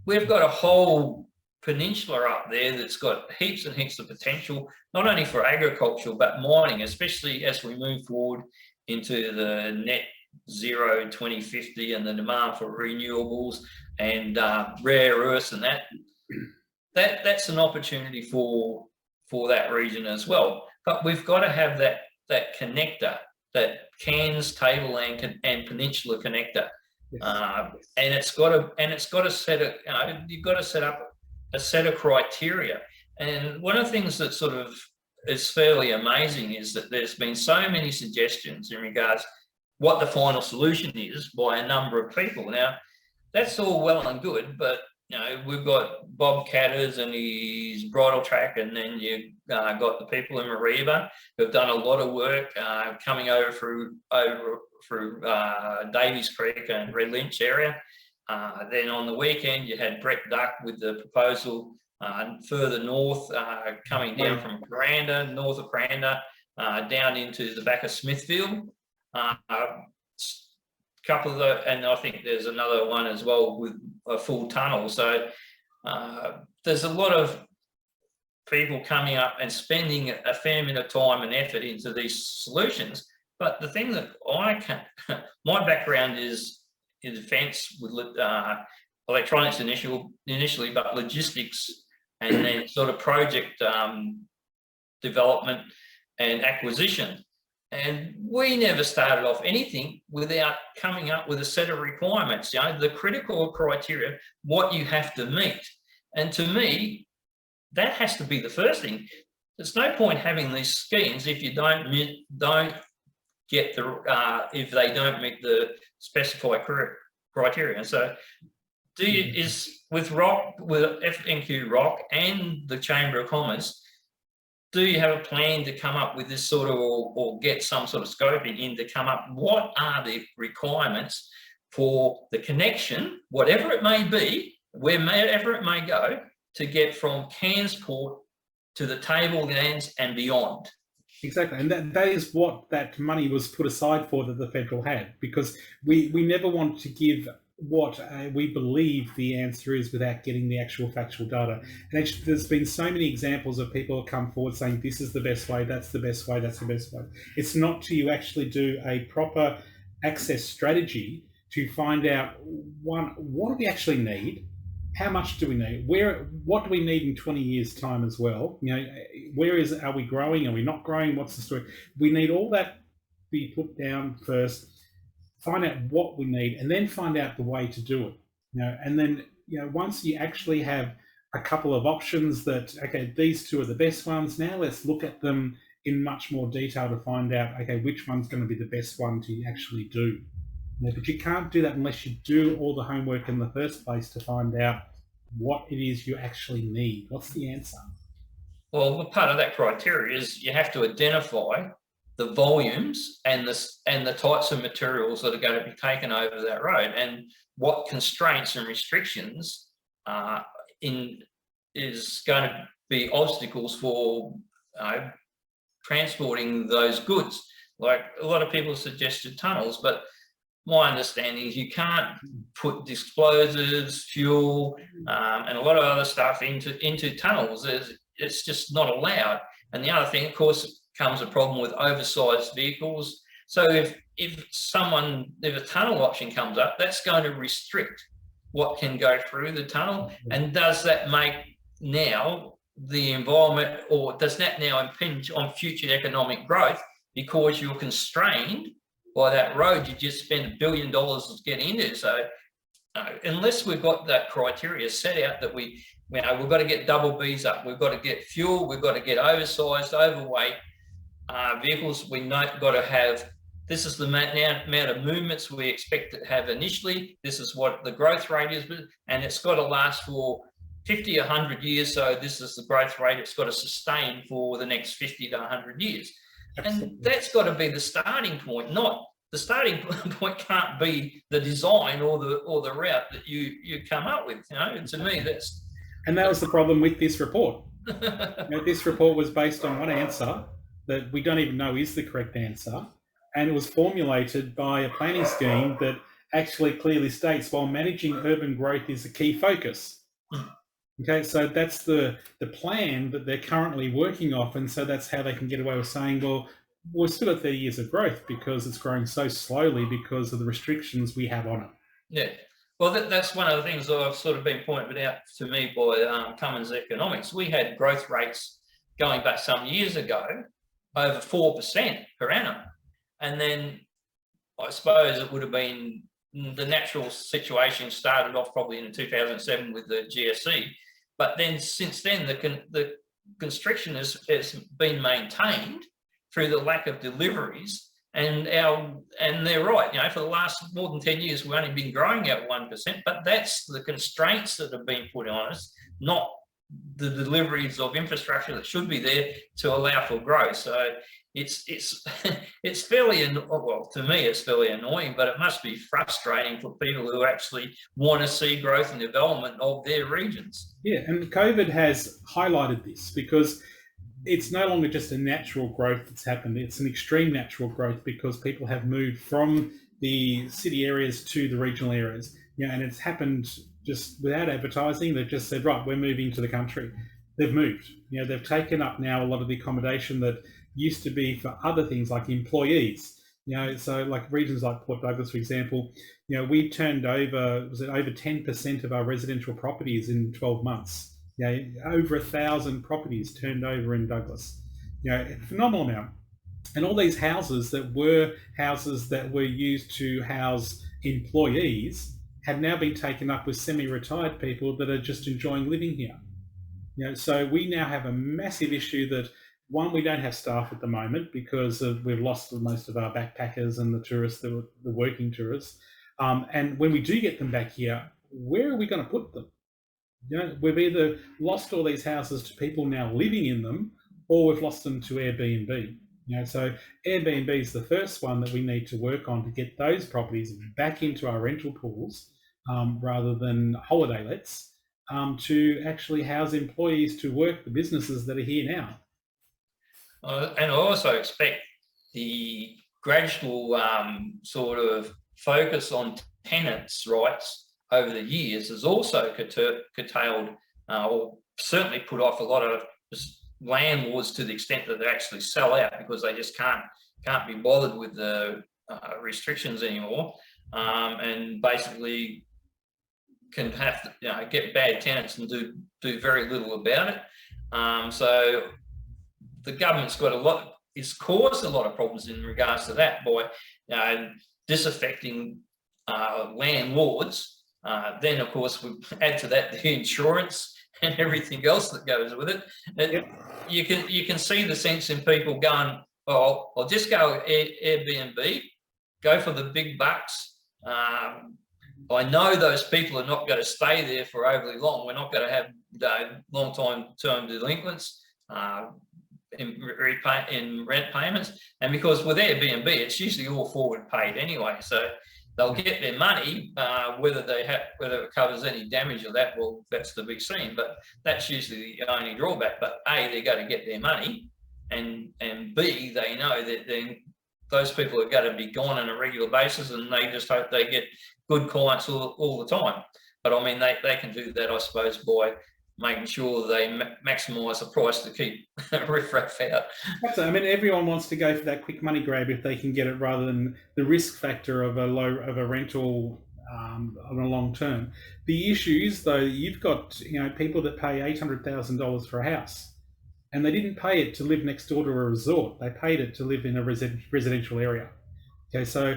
We've got a whole peninsula up there that's got heaps and heaps of potential, not only for agriculture, but mining, especially as we move forward into the net zero 2050 and the demand for renewables and rare earths, and that's an opportunity for that region as well. But we've got to have that connector, that Cairns, Tableland and Peninsula connector, and it's got to set you've got to set up a set of criteria. And one of the things that sort of is fairly amazing is that there's been so many suggestions in regards what the final solution is by a number of people. Now, that's all well and good, but we've got Bob Catters and his bridle track, and then you've got the people in Mareeba who've done a lot of work coming over through Davies Creek and Red Lynch area. Then on the weekend, you had Brett Duck with the proposal further north, coming down from Kuranda, north of Kuranda, down into the back of Smithfield. Couple of those, and I think there's another one as well with a full tunnel. So there's a lot of people coming up and spending a fair bit of time and effort into these solutions. But the thing that my background is in defence with electronics initially, but logistics and then sort of project development and acquisition. And we never started off anything without coming up with a set of requirements, the critical criteria, what you have to meet. And to me, that has to be the first thing. There's no point having these schemes if you don't get if they don't meet the specified criteria. And so, with FNQROC and the Chamber of Commerce, do you have a plan to come up with this sort of, or get some sort of scoping in to come up, what are the requirements for the connection, whatever it may be, wherever it may go, to get from Cairns Port to the Tablelands and beyond? Exactly, and that is what that money was put aside for, that the federal had, because we never want to give what we believe the answer is without getting the actual factual data. And actually, there's been so many examples of people who come forward saying this is the best way, that's the best way, that's the best way. It's not till you actually do a proper access strategy to find out, one, what do we actually need? How much do we need? What do we need in 20 years' time as well? Are we growing? Are we not growing? What's the story? We need all that to be put down first, find out what we need, and then find out the way to do it. And then once you actually have a couple of options that, okay, these two are the best ones, now let's look at them in much more detail to find out, okay, which one's going to be the best one to actually do. But you can't do that unless you do all the homework in the first place to find out what it is you actually need. What's the answer? Well, part of that criteria is you have to identify the volumes and the types of materials that are going to be taken over that road, and what constraints and restrictions is going to be obstacles for transporting those goods. Like a lot of people suggested tunnels, but my understanding is you can't put explosives, fuel, and a lot of other stuff into tunnels. It's just not allowed. And the other thing, of course, comes a problem with oversized vehicles. So if a tunnel option comes up, that's going to restrict what can go through the tunnel. And does that make now the environment, or does that now impinge on future economic growth because you're constrained by that road you just spent $1 billion to get into? So unless we've got that criteria set out that we've got to get double Bs up, we've got to get fuel, we've got to get oversized, overweight vehicles, we've got to have, this is the amount of movements we expect to have initially, this is what the growth rate is, and it's got to last for 50 or 100 years, so this is the growth rate it's got to sustain for the next 50 to 100 years. Absolutely. And that's got to be the starting point, not the starting point can't be the design or the route that you come up with. To me, that's... And that was the problem with this report. This report was based on one answer that we don't even know is the correct answer, and it was formulated by a planning scheme that actually clearly states, while managing urban growth is a key focus. Okay, so that's the plan that they're currently working off, and so that's how they can get away with saying, well, we're still at 30 years of growth because it's growing so slowly because of the restrictions we have on it. Yeah, well, that's one of the things that I've sort of been pointed out to me by Cummins Economics. We had growth rates going back some years ago over 4% per annum, and then I suppose it would have been the natural situation started off probably in 2007 with the GFC. But then since then, the constriction has been maintained through the lack of deliveries. And they're right, for the last more than 10 years, we've only been growing at 1%, but that's the constraints that have been put on us, not the deliveries of infrastructure that should be there to allow for growth. So it's it's fairly, well, to me it's fairly annoying, but it must be frustrating for people who actually want to see growth and development of their regions. Yeah, and COVID has highlighted this because it's no longer just a natural growth that's happened. It's an extreme natural growth because people have moved from the city areas to the regional areas. And it's happened just without advertising. They've just said, right, we're moving to the country. They've moved. They've taken up now a lot of the accommodation that used to be for other things like employees. So like regions like Port Douglas, for example, we turned over, was it over 10% of our residential properties in 12 months? Over 1,000 properties turned over in Douglas. A phenomenal amount. And all these houses that were used to house employees have now been taken up with semi-retired people that are just enjoying living here. So we now have a massive issue that, one, we don't have staff at the moment because we've lost most of our backpackers and the tourists, the working tourists. And when we do get them back here, where are we going to put them? We've either lost all these houses to people now living in them, or we've lost them to Airbnb. So Airbnb is the first one that we need to work on to get those properties back into our rental pools, rather than holiday lets, to actually house employees to work the businesses that are here now. And I also expect the gradual sort of focus on tenants' rights over the years has also curtailed or certainly put off a lot of landlords to the extent that they actually sell out because they just can't be bothered with the restrictions anymore, and basically can have to get bad tenants and do very little about it. So the government's got it's caused a lot of problems in regards to that by disaffecting landlords. Then of course we add to that the insurance and everything else that goes with it. Yep. You can see the sense in people going, oh, I'll just go Airbnb, go for the big bucks. I know those people are not going to stay there for overly long. We're not going to have long-time term delinquents in rent payments. And because with Airbnb, it's usually all forward paid anyway. So they'll get their money, whether it covers any damage or that, well, that's the big scene. But that's usually the only drawback. But A, they're going to get their money, and B, they know that then those people are going to be gone on a regular basis, and they just hope they get good clients all the time. But I mean, they can do that, I suppose, by making sure they maximise the price to keep riffraff out. I mean, everyone wants to go for that quick money grab if they can get it, rather than the risk factor of a rental on a long term. The issue is, though, you've got people that pay $800,000 for a house, and they didn't pay it to live next door to a resort. They paid it to live in a residential area. Okay, so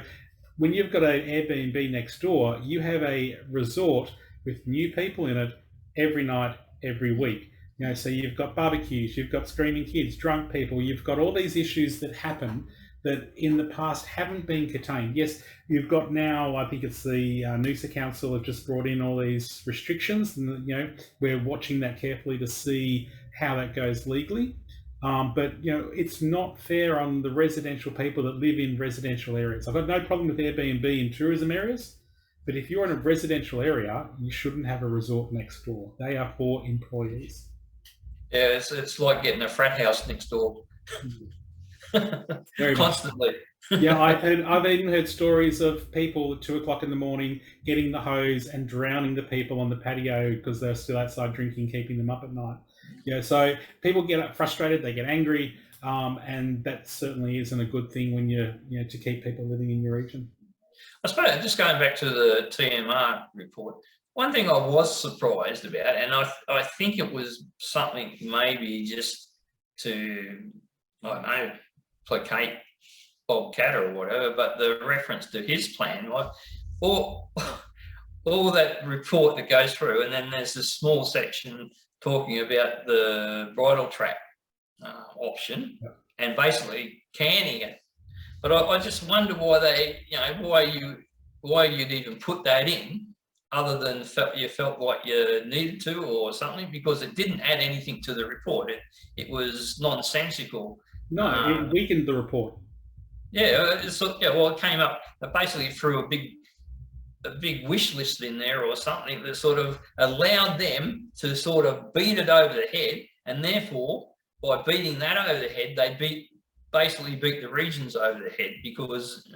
when you've got an Airbnb next door, you have a resort with new people in it every night, every week. So you've got barbecues, you've got screaming kids, drunk people, you've got all these issues that happen that in the past haven't been contained. Yes, you've got now, I think it's the Noosa Council have just brought in all these restrictions, and we're watching that carefully to see how that goes legally. But it's not fair on the residential people that live in residential areas. I've got no problem with Airbnb in tourism areas, but if you're in a residential area, you shouldn't have a resort next door. They are for employees. Yeah, it's like getting a frat house next door. Constantly. Yeah, I've even heard stories of people at 2 o'clock in the morning getting the hose and drowning the people on the patio because they're still outside drinking, keeping them up at night. So people get frustrated, they get angry, and that certainly isn't a good thing when to keep people living in your region. I suppose, just going back to the TMR report, one thing I was surprised about, and I think it was something maybe just to, I don't know, placate Bob Catter or whatever, but the reference to his plan, like all that report that goes through, and then there's this small section talking about the bridle track option, and basically canning it. But I just wonder why why you'd even put that in, other than you felt like you needed to or something, because it didn't add anything to the report. It was nonsensical. No, it weakened the report. Yeah, well, it came up basically through a big wish list in there or something that sort of allowed them to sort of beat it over the head, and therefore by beating that over the head, they basically beat the regions over the head, because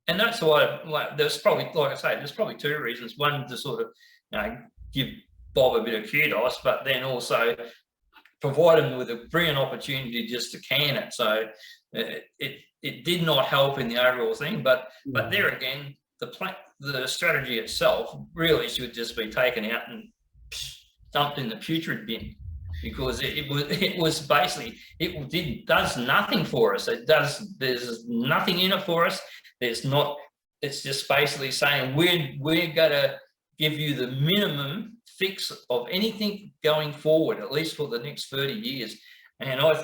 and that's why, like, there's probably, like I say, there's probably two reasons. One, to sort of give Bob a bit of kudos, but then also provide him with a brilliant opportunity just to can it. So it did not help in the overall thing, but there again, the strategy itself really should just be taken out and dumped in the putrid bin, because it was basically, does nothing for us. There's nothing in it for us. It's just basically saying we're gonna give you the minimum fix of anything going forward, at least for the next 30 years. And I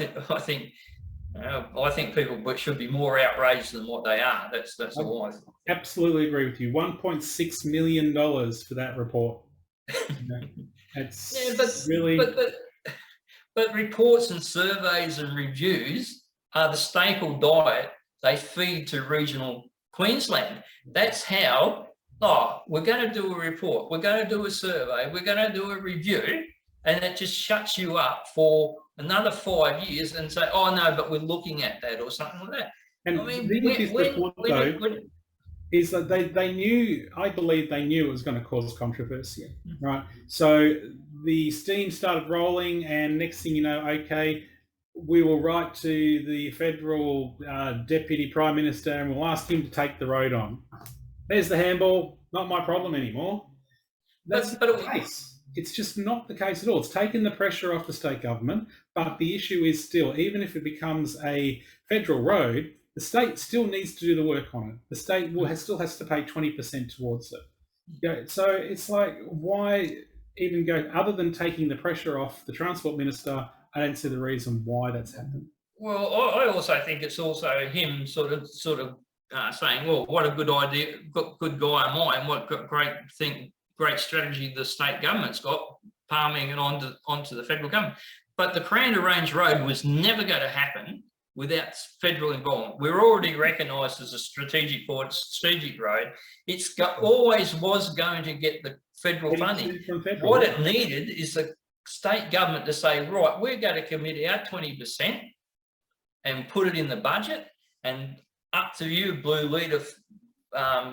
think people should be more outraged than what they are. That's all I think. Absolutely agree with you. $1.6 million for that report. It's really. But reports and surveys and reviews are the staple diet they feed to regional Queensland. That's how, we're going to do a report, we're going to do a survey, we're going to do a review, and it just shuts you up for another 5 years and say, oh no, but we're looking at that, or something like that. And this report, though, is that they knew, I believe they knew it was going to cause controversy, right? So the steam started rolling, and next thing you know, okay, we will write to the federal Deputy Prime Minister and we'll ask him to take the road on. There's the handball, not my problem anymore. That's not the case. It's just not the case at all. It's taken the pressure off the state government, but the issue is still, even if it becomes a federal road, the state still needs to do the work on it. The state still has to pay 20% towards it. So it's like, why even go, other than taking the pressure off the Transport Minister? I don't see the reason why that's happened. Well, I also think it's also him sort of saying, well, what a good idea, good guy am I, and what great strategy the state government's got, palming it onto the federal government. But the Kuranda Range Road was never going to happen without federal involvement. We're already recognised as a strategic road. Always was going to get the federal funding. What it needed is the state government to say, right, we're going to commit our 20% and put it in the budget, and up to you, Blue Leader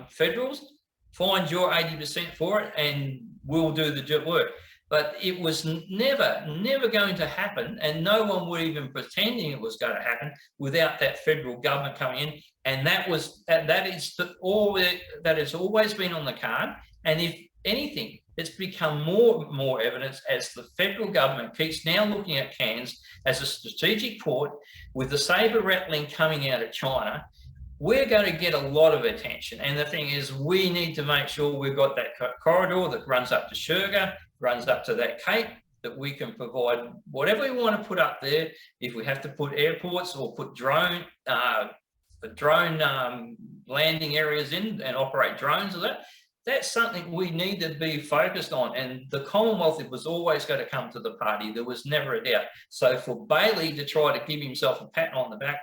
federals, find your 80% for it and we'll do the work. But it was never going to happen, and no one would even pretending it was going to happen without that federal government coming in. And that has always been on the card. And if anything, it's become more evidence as the federal government keeps now looking at Cairns as a strategic port, with the saber rattling coming out of China. We're going to get a lot of attention. And the thing is, we need to make sure we've got that corridor that runs up to Shire, runs up to that Cape, that we can provide whatever we want to put up there. If we have to put airports or put drone landing areas in and operate drones, or that's something we need to be focused on. And the Commonwealth was always going to come to the party. There was never a doubt. So for Bailey to try to give himself a pat on the back,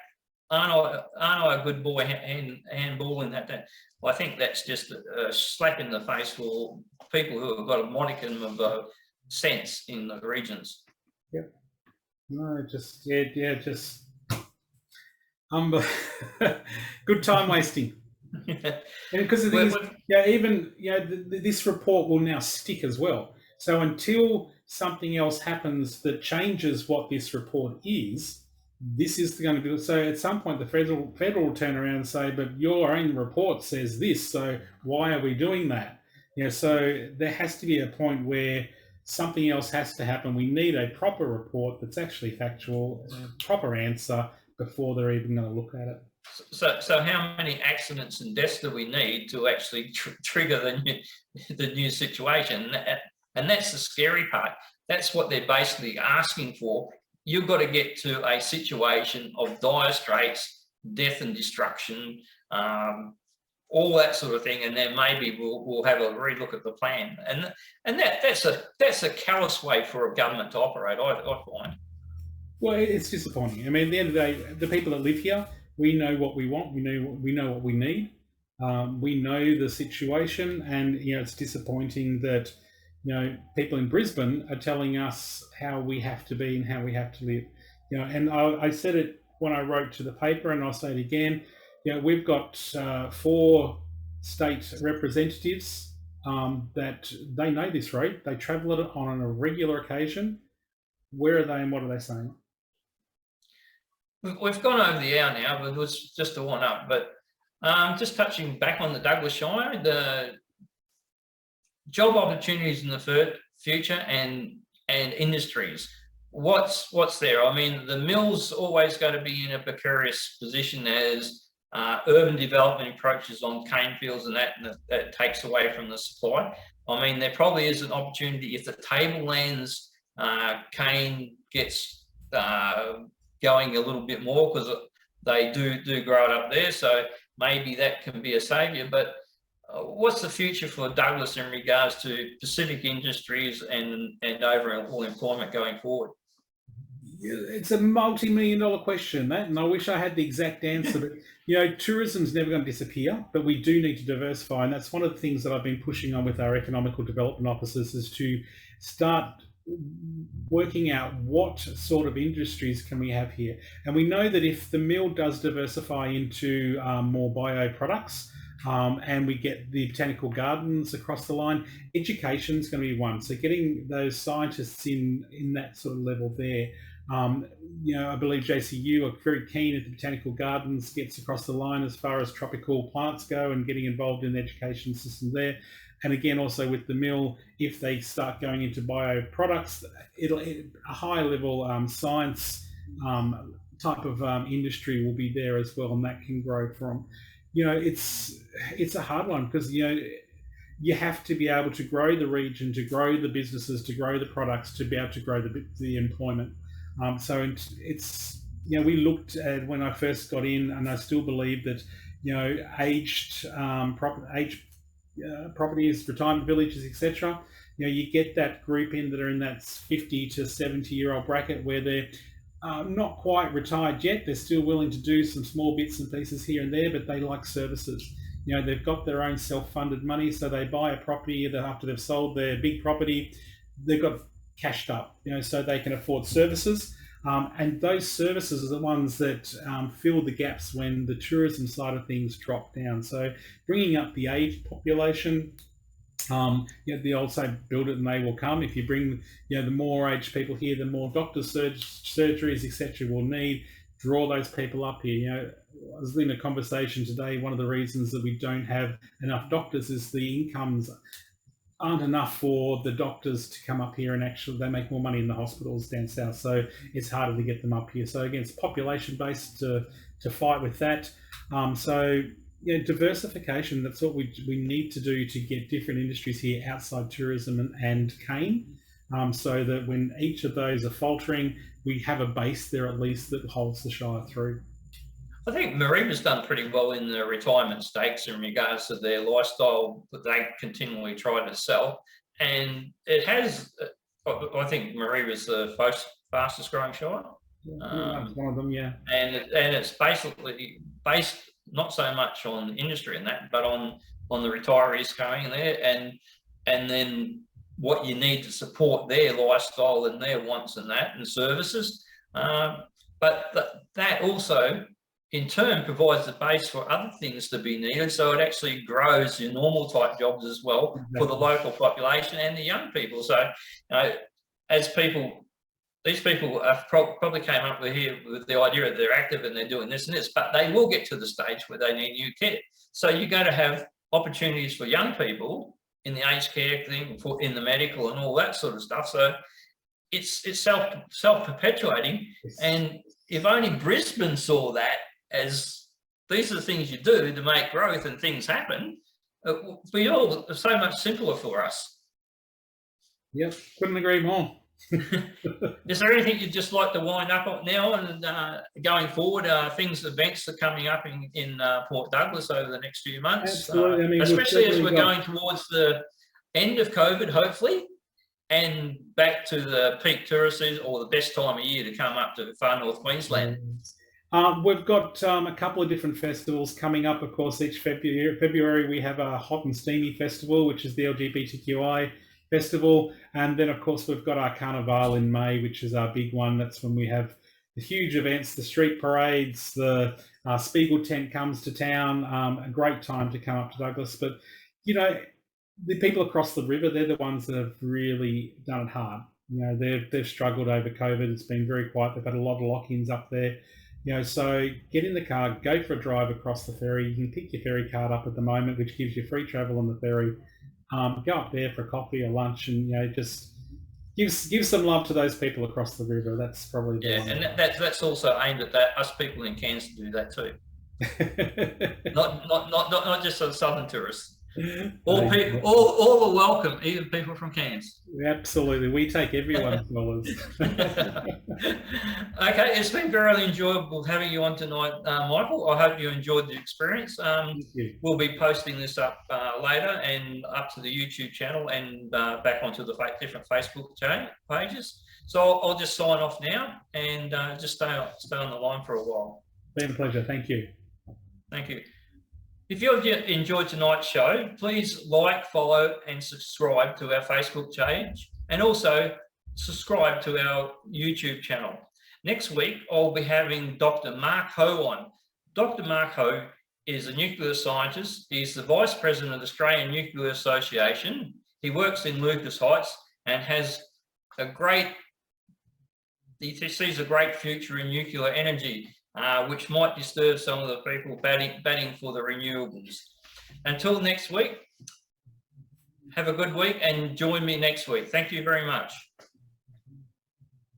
aren't I a good boy handball in that? I think that's just a slap in the face for people who have got a modicum of sense in the regions. Yep. No, just good time wasting. And because of these, this report will now stick as well. So until something else happens that changes what this report is, this is going to be. So at some point, the federal will turn around and say, "But your own report says this. So why are we doing that?" So there has to be a point where something else has to happen. We need a proper report that's actually factual, a proper answer before they're even going to look at it. So how many accidents and deaths do we need to actually trigger the new situation? And that's the scary part. That's what they're basically asking for. You've got to get to a situation of dire straits, death and destruction, all that sort of thing, and then maybe we'll have a relook at the plan. And that's a callous way for a government to operate, I find. Well, it's disappointing. I mean, at the end of the day, the people that live here, we know what we want. We know what we need. We know the situation, and it's disappointing that people in Brisbane are telling us how we have to be and how we have to live. And I said it when I wrote to the paper, and I'll say it again. We've got 4 state representatives that they know this road. They travel it on a regular occasion. Where are they and what are they saying? We've gone over the hour now, but it was just a one up. But just touching back on the Douglas Shire, the job opportunities in the future and industries. What's there? I mean, the mill's always going to be in a precarious position as urban development approaches on cane fields and that takes away from the supply. I mean, there probably is an opportunity if the tablelands cane gets going a little bit more, because they do grow it up there. So maybe that can be a saviour. But what's the future for Douglas in regards to specific industries and overall employment going forward? It's a multi-million-dollar question, that, and I wish I had the exact answer. But tourism's never going to disappear, but we do need to diversify, and that's one of the things that I've been pushing on with our economical development officers, is to start working out what sort of industries can we have here. And we know that if the mill does diversify into more bio products, and we get the botanical gardens across the line, education is going to be one. So getting those scientists in that sort of level there. I believe JCU are very keen at the botanical gardens, gets across the line as far as tropical plants go and getting involved in the education system there. And again, also with the mill, if they start going into bio products, a high level science type of industry will be there as well, and that can grow from. It's a hard one, because you have to be able to grow the region, to grow the businesses, to grow the products, to be able to grow the employment. So it's we looked at when I first got in, and I still believe that aged properties, retirement villages, etc. You get that group in that are in that 50 to 70-year-old bracket where they're not quite retired yet. They're still willing to do some small bits and pieces here and there, but they like services. They've got their own self-funded money, so they buy a property that after they've sold their big property, they've got cashed up, so they can afford services. And those services are the ones that fill the gaps when the tourism side of things drop down. So bringing up the aged population, the old saying, build it and they will come. If you bring the more aged people here, the more doctors, surgeries, etc. will need. Draw those people up here. I was in a conversation today. One of the reasons that we don't have enough doctors is the incomes aren't enough for the doctors to come up here, and actually they make more money in the hospitals down south, so it's harder to get them up here. So again, it's population based to fight with that. So diversification, that's what we need to do to get different industries here outside tourism and cane, so that when each of those are faltering, we have a base there at least that holds the Shire through. I think Mariba's done pretty well in the retirement stakes in regards to their lifestyle that they continually try to sell. And it has, I think Mariba's the fastest growing Shire. That's one of them, yeah. And it's basically based not so much on industry and that, but on the retirees coming in there and then what you need to support their lifestyle and their wants and that and services. But that also in turn provides the base for other things to be needed, so it actually grows your normal type jobs as well for the local population and the young people. So, as people, these people have probably came up with the idea that they're active and they're doing this and this, but they will get to the stage where they need new care. So you're going to have opportunities for young people in the aged care thing, in the medical and all that sort of stuff. So it's self-perpetuating, and if only Brisbane saw that as these are the things you do to make growth and things happen, it will be all so much simpler for us. Yep, couldn't agree more. Is there anything you'd just like to wind up on now and going forward? Events are coming up in Port Douglas over the next few months, Absolutely. I mean, especially as we're going towards the end of COVID, hopefully. and back to the peak tourist season, or the best time of year to come up to far north Queensland? We've got a couple of different festivals coming up. Of course, each February we have a Hot and Steamy Festival, which is the LGBTQI festival. And then, of course, we've got our Carnival in May, which is our big one. That's when we have the huge events, the street parades, the Spiegel tent comes to town. A great time to come up to Douglas. But, you know, the people across the river, they're the ones that have really done it hard. You know, they've struggled over COVID. It's been very quiet. They've had a lot of lock-ins up there. You know, so get in the car, go for a drive across the ferry. You can pick your ferry card up at the moment, which gives you free travel on the ferry. Go up there for coffee or lunch, and you know, just give some love to those people across the river. That's probably the one. And that's also aimed at us people in Cairns to do that too. not just the southern tourists. All people, all are welcome, even people from Cairns. Absolutely, we take everyone's dollars. Okay, it's been very enjoyable having you on tonight, Michael. I hope you enjoyed the experience. We'll be posting this up later and up to the YouTube channel and back onto the different Facebook pages. So I'll just sign off now and just stay on the line for a while. Been a pleasure. Thank you. Thank you. If you've enjoyed tonight's show, please like, follow and subscribe to our Facebook page, and also subscribe to our YouTube channel. Next week, I'll be having Dr. Mark Ho on. Dr. Mark Ho is a nuclear scientist. He's the Vice President of the Australian Nuclear Association. He works in Lucas Heights and he sees a great future in nuclear energy, which might disturb some of the people batting for the renewables. Until next week, have a good week and join me next week. Thank you very much.